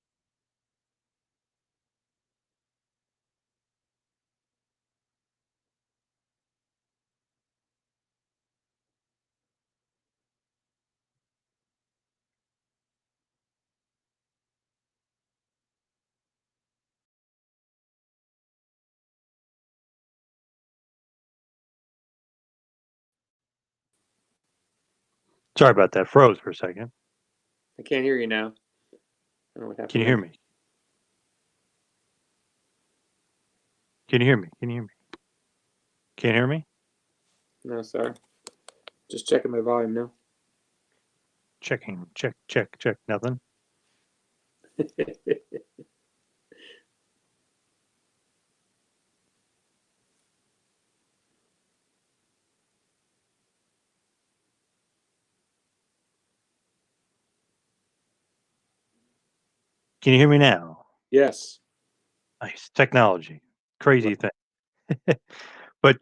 Sorry about that. Froze for a second. I can't hear you now. I don't know what Can happened you hear there. me? Can you hear me? Can you hear me? Can't hear me? No, sorry. Just checking my volume now. Checking. Check. Check. Check. Nothing. Can you hear me now? Yes. Nice technology. Right. Crazy thing. But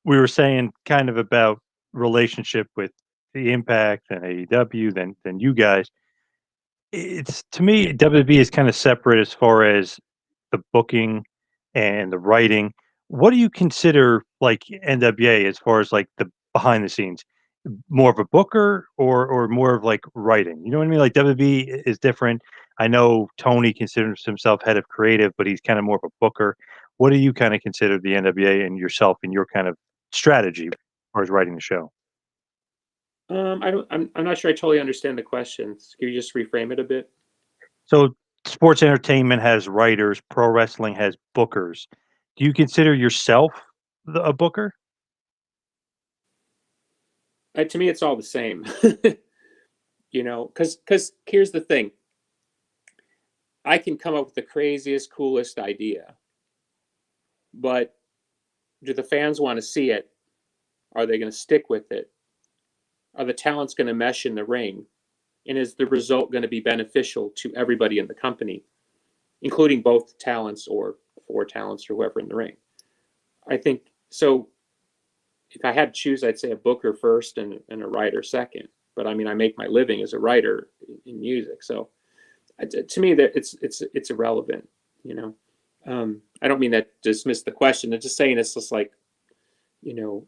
we were saying kind of about relationship with the Impact and AEW, then you guys. It's to me, WWE is kind of separate as far as the booking and the writing. What do you consider like NWA as far as like the behind the scenes? More of a booker or more of like writing? You know what I mean? Like WWE is different. I know Tony considers himself head of creative, but he's kind of more of a booker. What do you kind of consider the NWA and yourself and your kind of strategy as far as writing the show? I don't. I'm not sure I totally understand the question. Can you just reframe it a bit? So sports entertainment has writers, pro wrestling has bookers. Do you consider yourself a booker? To me, it's all the same. You know, because here's the thing. I can come up with the craziest, coolest idea, but do the fans want to see it? Are they going to stick with it? Are the talents going to mesh in the ring? And is the result going to be beneficial to everybody in the company, including both talents or four talents or whoever in the ring? I think so. If I had to choose, I'd say a booker first and a writer second. But I mean, I make my living as a writer in music, so to me, that it's irrelevant. You know, I don't mean that to dismiss the question. I'm just saying it's just like, you know,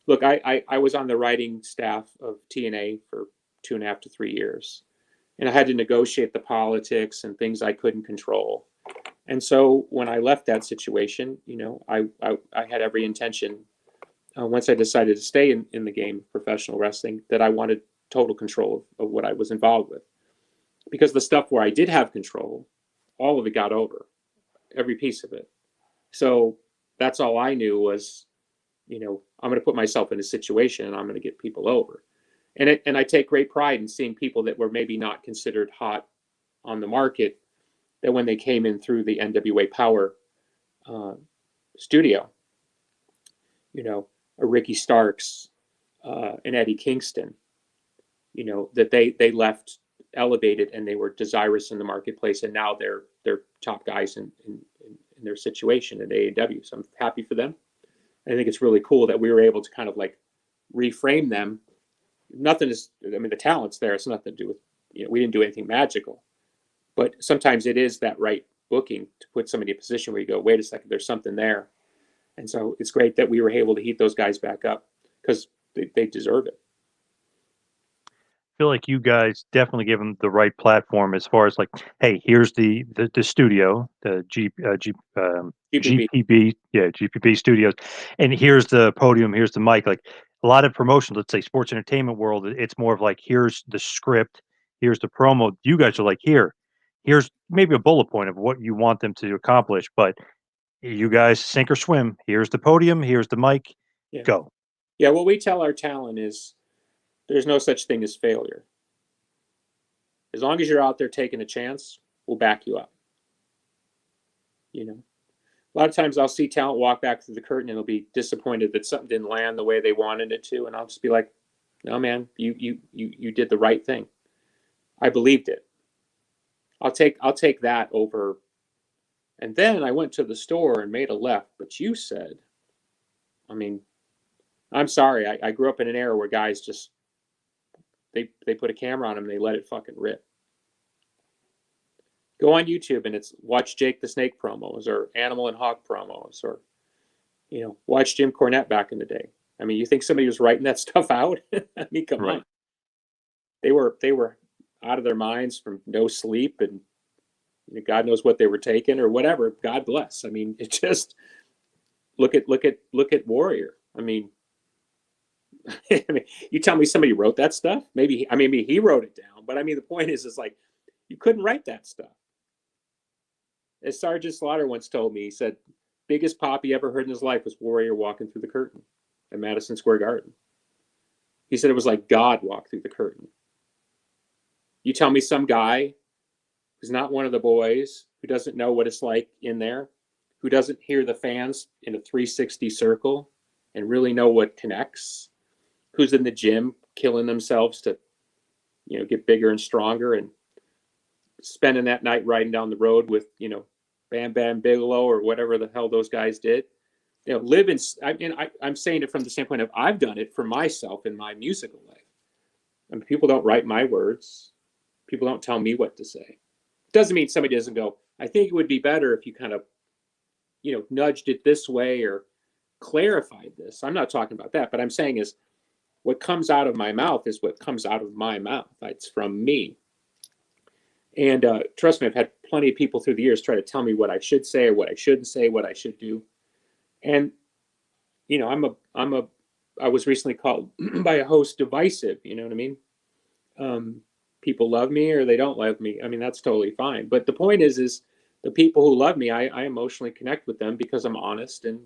look, I was on the writing staff of TNA for 2.5 to 3 years, and I had to negotiate the politics and things I couldn't control. And so when I left that situation, you know, I had every intention, once I decided to stay in the game of professional wrestling, that I wanted total control of what I was involved with. Because the stuff where I did have control, all of it got over, every piece of it. So that's all I knew was, you know, I'm going to put myself in a situation and I'm going to get people over. And I take great pride in seeing people that were maybe not considered hot on the market, that when they came in through the NWA Power uh, studio, you know, a Ricky Starks, and Eddie Kingston, that they left elevated and they were desirous in the marketplace, and now they're top guys in their situation at AEW. So I'm happy for them. I think it's really cool that we were able to kind of like reframe them. Nothing is, I mean, the talent's there. It's nothing to do with, we didn't do anything magical, but sometimes it is that right booking to put somebody in a position where you go, wait a second, there's something there. And so it's great that we were able to heat those guys back up because they deserve it. Feel like you guys definitely give them the right platform as far as like, hey, here's the studio, the GPP. GPB, yeah, GPB Studios, and here's the podium, here's the mic. Like a lot of promotions, let's say sports entertainment world, it's more of like here's the script, here's the promo. You guys are like here's maybe a bullet point of what you want them to accomplish, but you guys sink or swim. Here's the podium, here's the mic, Yeah. go. Yeah, what we tell our talent is there's no such thing as failure. As long as you're out there taking a chance, we'll back you up. A lot of times I'll see talent walk back through the curtain and they'll be disappointed that something didn't land the way they wanted it to, and I'll just be like, no, man, you did the right thing. I believed it. I'll take that over. And then I went to the store and made a left, but you said, I mean, I'm sorry. I grew up in an era where guys just they put a camera on them and they let it fucking rip. Go on YouTube and watch Jake the Snake promos or Animal and Hawk promos, or watch Jim Cornette back in the day. I mean, you think somebody was writing that stuff out? I mean, come on. They were out of their minds from no sleep, and God knows what they were taking or whatever. God bless. I mean, it just look at Warrior. I mean, you tell me somebody wrote that stuff? Maybe he wrote it down, but I mean, the point is like you couldn't write that stuff. As Sergeant Slaughter once told me, he said, biggest pop he ever heard in his life was Warrior walking through the curtain at Madison Square Garden. He said it was like God walked through the curtain. You tell me some guy who's not one of the boys, who doesn't know what it's like in there, who doesn't hear the fans in a 360 circle and really know what connects, who's in the gym killing themselves to, get bigger and stronger, and spending that night riding down the road with, Bam Bam Bigelow or whatever the hell those guys did. Live in. I'm saying it from the standpoint of I've done it for myself in my musical life. I mean, people don't write my words. People don't tell me what to say. Doesn't mean somebody doesn't go, I think it would be better if you kind of, nudged it this way or clarified this. I'm not talking about that, but I'm saying is what comes out of my mouth is what comes out of my mouth. It's from me. And trust me, I've had plenty of people through the years try to tell me what I should say or what I shouldn't say, what I should do. And, I was recently called by a host divisive, you know what I mean? People love me or they don't love me. I mean, that's totally fine. But the point is the people who love me, I emotionally connect with them because I'm honest and,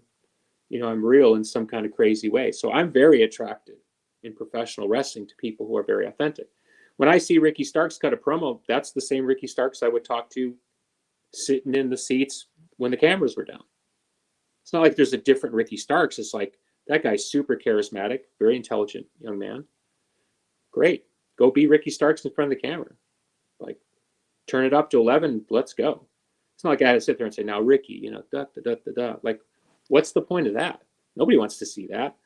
I'm real in some kind of crazy way. So I'm very attracted in professional wrestling to people who are very authentic. When I see Ricky Starks cut a promo, that's the same Ricky Starks I would talk to sitting in the seats when the cameras were down. It's not like there's a different Ricky Starks. It's like that guy's super charismatic, very intelligent young man. Great. Go be Ricky Starks in front of the camera. Like, turn it up to 11. Let's go. It's not like I had to sit there and say, now, Ricky, da, da, da, da, da. Like, what's the point of that? Nobody wants to see that.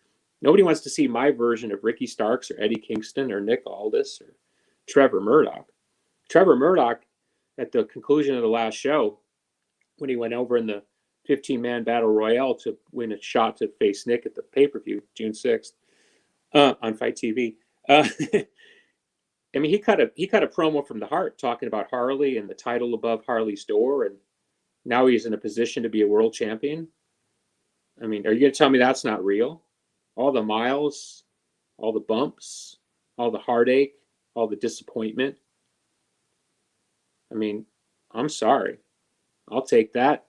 Nobody wants to see my version of Ricky Starks or Eddie Kingston or Nick Aldis or Trevor Murdoch. Trevor Murdoch, at the conclusion of the last show, when he went over in the 15-man battle royale to win a shot to face Nick at the pay-per-view, June 6th, on Fight TV. I mean, he cut a promo from the heart talking about Harley and the title above Harley's door, and now he's in a position to be a world champion. I mean, are you going to tell me that's not real? All the miles, all the bumps, all the heartache, all the disappointment. I mean, I'm sorry. I'll take that.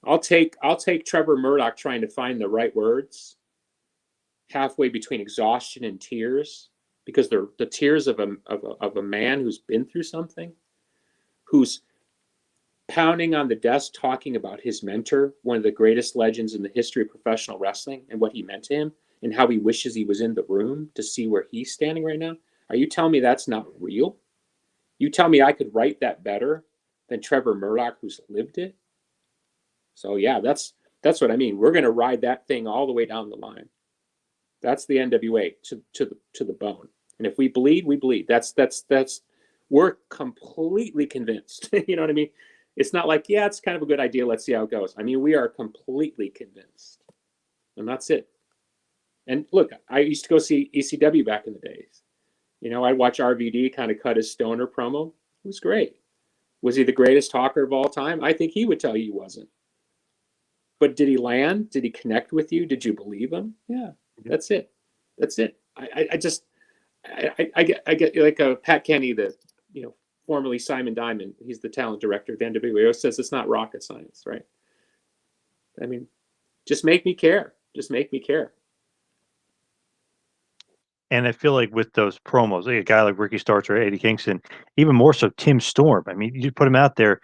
I'll take Trevor Murdoch trying to find the right words halfway between exhaustion and tears, because they're the tears of a man who's been through something, who's pounding on the desk talking about his mentor, one of the greatest legends in the history of professional wrestling, and what he meant to him. and how he wishes he was in the room to see where he's standing right now? Are you telling me that's not real? You tell me I could write that better than Trevor Murdoch, who's lived it? So yeah, that's what I mean. We're going to ride that thing all the way down the line. That's the NWA to the bone. And if we bleed, we bleed. That's we're completely convinced. You know what I mean? It's not like, yeah, it's kind of a good idea. Let's see how it goes. I mean, we are completely convinced. And that's it. And look, I used to go see ECW back in the days. You know, I'd watch RVD kind of cut his stoner promo. It was great. Was he the greatest talker of all time? I think he would tell you he wasn't. But did he land? Did he connect with you? Did you believe him? Yeah, that's it. That's it. I get like a Pat Kenny, that, you know, formerly Simon Diamond. He's the talent director of the NWA. He always says it's not rocket science, right? I mean, just make me care. Just make me care. And I feel like with those promos, like a guy like Ricky Starks or Eddie Kingston, even more so Tim Storm. I mean, you put him out there,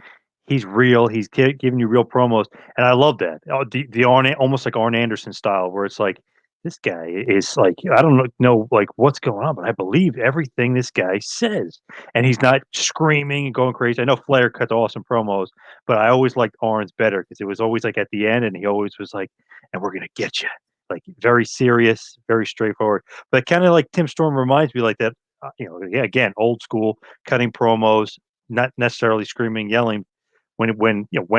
he's real. He's giving you real promos, and I love that. The Arn, almost like Arn Anderson style, where it's like this guy is like, I don't know like what's going on, but I believe everything this guy says, and he's not screaming and going crazy. I know Flair cut awesome promos, but I always liked Arn's better because it was always like at the end, and he always was like, "And we're gonna get you." Like very serious, very straightforward. But kind of like Tim Storm reminds me like that, you know, yeah, again, old school, cutting promos, not necessarily screaming, yelling when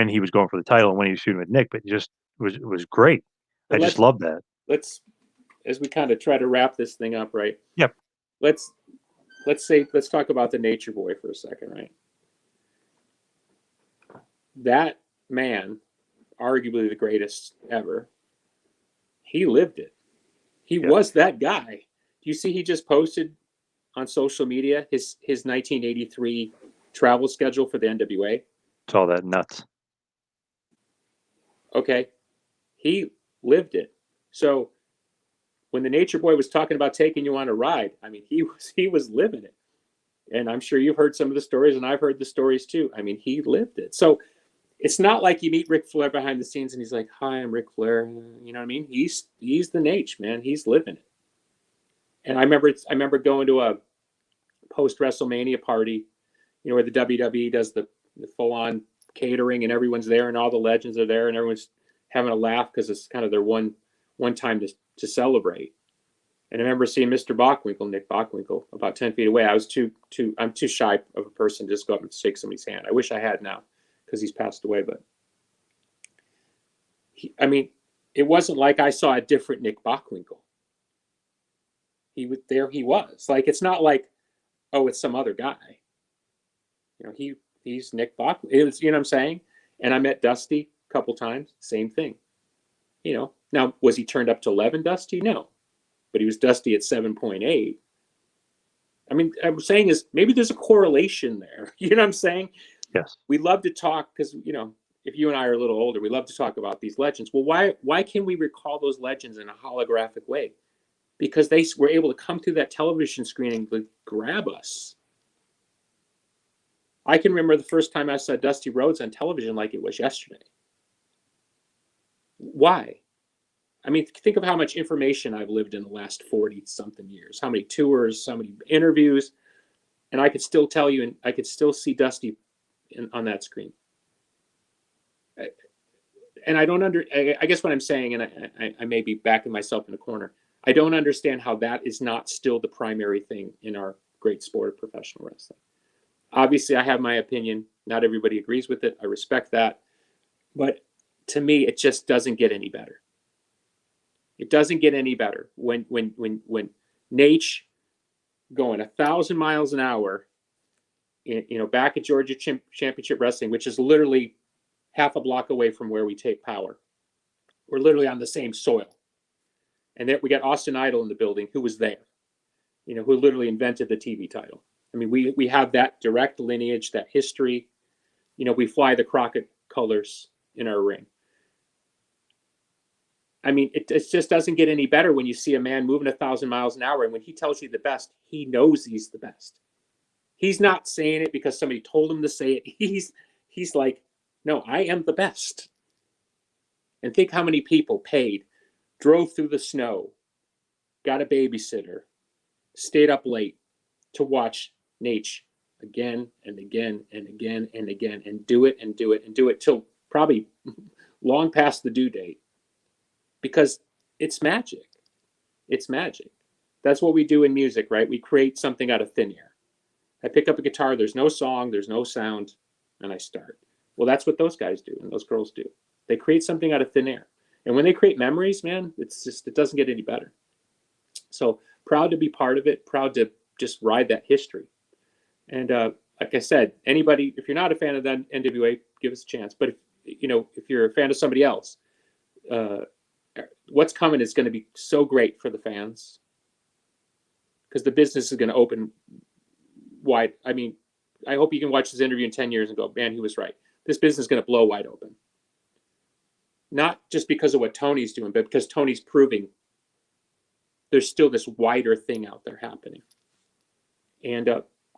he was going for the title and when he was shooting with Nick, but just was great. I But just love that. let's as we kind of try to wrap this thing up, right? Yep. Let's talk about the Nature Boy for a second, right? That man, arguably the greatest ever, he lived it. He was that guy. Do you see he just posted on social media his 1983 travel schedule for the NWA? It's all that nuts. Okay. He lived it. So when the Nature Boy was talking about taking you on a ride, I mean, he was living it. And I'm sure you've heard some of the stories, and I've heard the stories too. I mean, he lived it. So it's not like you meet Ric Flair behind the scenes and he's like, "Hi, I'm Ric Flair." You know what I mean? He's the Nate, man. He's living it. And I remember going to a post WrestleMania party, you know, where the WWE does the full on catering and everyone's there and all the legends are there and everyone's having a laugh because it's kind of their one time to celebrate. And I remember seeing Mr. Bockwinkel, Nick Bockwinkel, about 10 feet away. I'm too shy of a person to just go up and shake somebody's hand. I wish I had now because he's passed away. But I mean, it wasn't like I saw a different Nick Bockwinkel. He was. Like, it's not like, oh, it's some other guy. You know, he's Nick Bockwinkel. It was, you know what I'm saying? And I met Dusty a couple times. Same thing. You know, now, was he turned up to 11 Dusty? No. But he was Dusty at 7.8. I mean, I'm saying is maybe there's a correlation there. You know what I'm saying? Yes. We love to talk because, you know, if you and I are a little older, we love to talk about these legends. Well, why can we recall those legends in a holographic way? Because they were able to come through that television screen and grab us. I can remember the first time I saw Dusty Rhodes on television like it was yesterday. Why? I mean, think of how much information I've lived in the last 40-something years. How many tours, how many interviews. And I could still tell you, and I could still see Dusty on that screen. And I don't I guess what I'm saying, and I may be backing myself in a corner, I don't understand how that is not still the primary thing in our great sport of professional wrestling. Obviously, I have my opinion. Not everybody agrees with it. I respect that. But to me, it just doesn't get any better. It doesn't get any better when Nate going 1,000 miles an hour, you know, back at Georgia Championship Wrestling, which is literally half a block away from where we take power. We're literally on the same soil. And then we got Austin Idol in the building, who was there, you know, who literally invented the TV title. I mean, we have that direct lineage, that history. You know, we fly the Crockett colors in our ring. I mean, it just doesn't get any better when you see a man moving 1,000 miles an hour. And when he tells you the best, he knows he's the best. He's not saying it because somebody told him to say it. He's like, no, I am the best. And think how many people paid, drove through the snow, got a babysitter, stayed up late to watch Nate again and again and again and again, and do it and do it and do it till probably long past the due date, because it's magic. It's magic. That's what we do in music, right? We create something out of thin air. I pick up a guitar, there's no song, there's no sound, and I start. Well, that's what those guys do and those girls do. They create something out of thin air. And when they create memories, man, it doesn't get any better. So proud to be part of it, proud to just ride that history. And like I said, anybody, if you're not a fan of that NWA, give us a chance. But if you're a fan of somebody else, what's coming is going to be so great for the fans, because the business is going to open wide. I mean, I hope you can watch this interview in 10 years and go, man, he was right. This business is going to blow wide open. Not just because of what Tony's doing, but because Tony's proving there's still this wider thing out there happening. And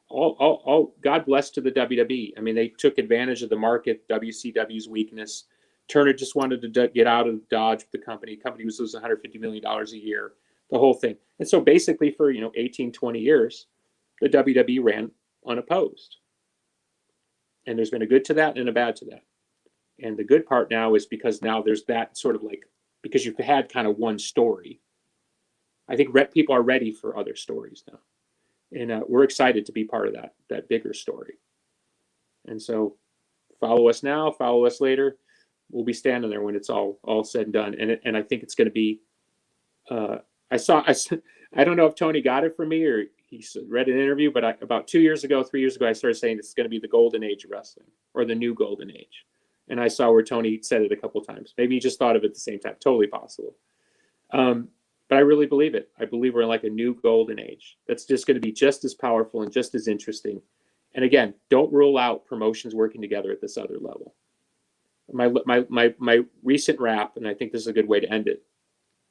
all God bless to the WWE. I mean, they took advantage of the market, WCW's weakness. Turner just wanted to get out of Dodge with the company. The company was losing $150 million a year, the whole thing. And so basically for 18, 20 years, the WWE ran unopposed. And there's been a good to that and a bad to that. And the good part now is because now there's that sort of like, because you've had kind of one story, I think people are ready for other stories now. And we're excited to be part of that bigger story. And so follow us now, follow us later. We'll be standing there when it's all said and done. And I think it's going to be, I don't know if Tony got it from me or he read an interview, but about 3 years ago, I started saying it's going to be the golden age of wrestling, or the new golden age. And I saw where Tony said it a couple of times. Maybe he just thought of it at the same time. Totally possible. But I really believe it. I believe we're in like a new golden age that's just going to be just as powerful and just as interesting. And again, don't rule out promotions working together at this other level. My recent rap, and I think this is a good way to end it,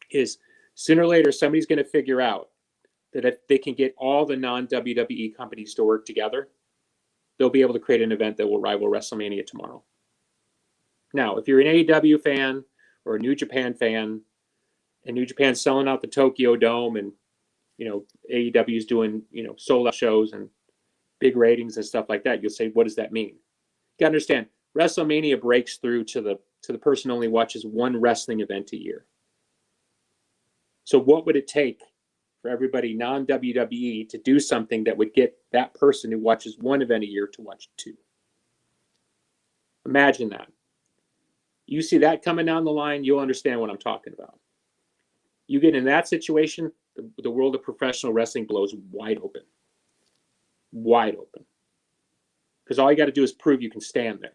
is sooner or later somebody's going to figure out that if they can get all the non-WWE companies to work together, they'll be able to create an event that will rival WrestleMania tomorrow. Now, if you're an AEW fan or a New Japan fan, and New Japan's selling out the Tokyo Dome, and AEW is doing sold out shows and big ratings and stuff like that, you'll say, what does that mean? You got to understand, WrestleMania breaks through to the person who only watches one wrestling event a year. So what would it take for everybody non-WWE to do something that would get that person who watches one event a year to watch two? Imagine that. You see that coming down the line, you'll understand what I'm talking about. You get in that situation, the world of professional wrestling blows wide open. Wide open. Because all you got to do is prove you can stand there.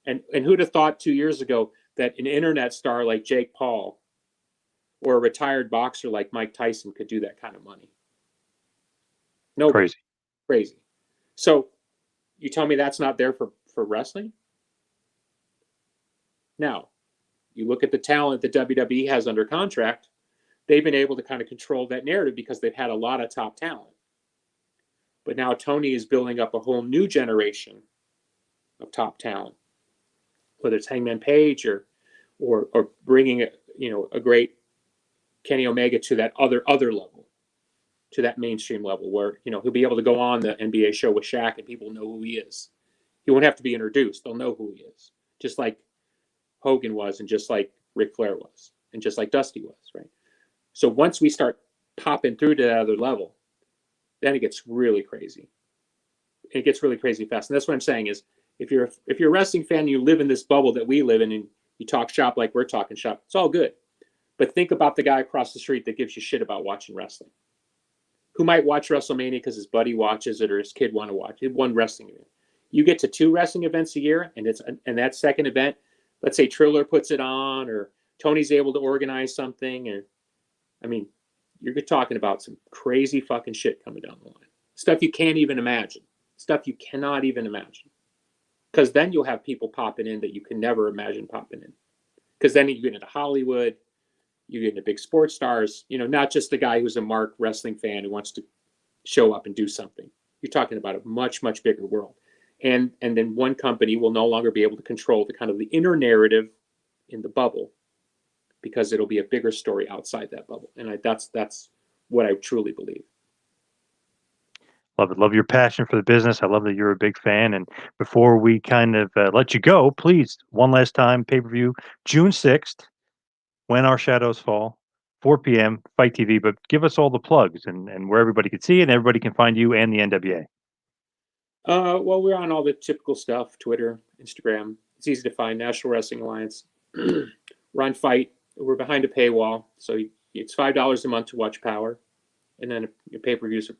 And who'd have thought 2 years ago that an internet star like Jake Paul or a retired boxer like Mike Tyson could do that kind of money? No. Crazy. So you tell me that's not there for wrestling? Now, you look at the talent that WWE has under contract, they've been able to kind of control that narrative because they've had a lot of top talent. But now Tony is building up a whole new generation of top talent, whether it's Hangman Page or bringing a great Kenny Omega to that other level, to that mainstream level where he'll be able to go on the NBA show with Shaq and people know who he is. He won't have to be introduced; they'll know who he is, just like Hogan was, and just like Ric Flair was, and just like Dusty was, right? So once we start popping through to that other level, then it gets really crazy. It gets really crazy fast. And that's what I'm saying is, if you're a wrestling fan and you live in this bubble that we live in and you talk shop like we're talking shop, it's all good. But think about the guy across the street that gives you shit about watching wrestling, who might watch WrestleMania because his buddy watches it or his kid want to watch it. One wrestling event. You get to 2 wrestling events a year, and that second event, let's say Triller puts it on, or Tony's able to organize something, or you're talking about some crazy fucking shit coming down the line. Stuff you can't even imagine. Stuff you cannot even imagine. Because then you'll have people popping in that you can never imagine popping in. Because then you get into Hollywood, you get into big sports stars, not just the guy who's a mark wrestling fan who wants to show up and do something. You're talking about a much, much bigger world. And then one company will no longer be able to control the kind of the inner narrative in the bubble because it'll be a bigger story outside that bubble. And that's what I truly believe. Love it. Love your passion for the business. I love that you're a big fan. And before we kind of let you go, please, one last time, pay per view, June 6th, When Our Shadows Fall, 4 p.m., Fight TV. But give us all the plugs and where everybody can see it and everybody can find you and the NWA. Well, we're on all the typical stuff: Twitter, Instagram. It's easy to find. National Wrestling Alliance. We're on Fight. We're behind a paywall, so it's $5 a month to watch Power, and then pay-per-views,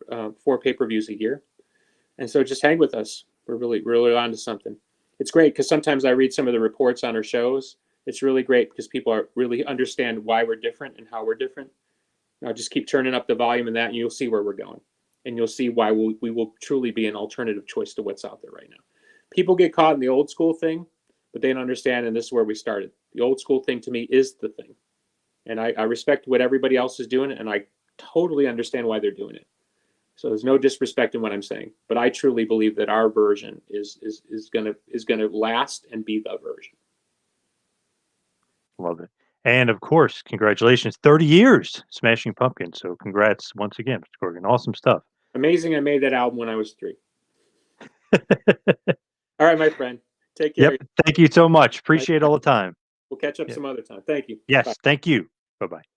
4 pay-per-views a year. And so just hang with us. We're really on to something. It's great because sometimes I read some of the reports on our shows. It's really great because people really understand why we're different and how we're different. Now just keep turning up the volume in that, and you'll see where we're going. And you'll see why we will truly be an alternative choice to what's out there right now. People get caught in the old school thing, but they don't understand, and this is where we started. The old school thing to me is the thing. And I respect what everybody else is doing, and I totally understand why they're doing it. So there's no disrespect in what I'm saying, but I truly believe that our version is gonna last and be the version. Love it. And of course, congratulations, 30 years Smashing Pumpkins. So congrats once again, Mr. Corgan. Awesome stuff. Amazing. I made that album when I was 3. All right, my friend. Take care. Yep. Thank you so much. Appreciate all the time. We'll catch up some other time. Thank you. Yes. Bye. Thank you. Bye bye.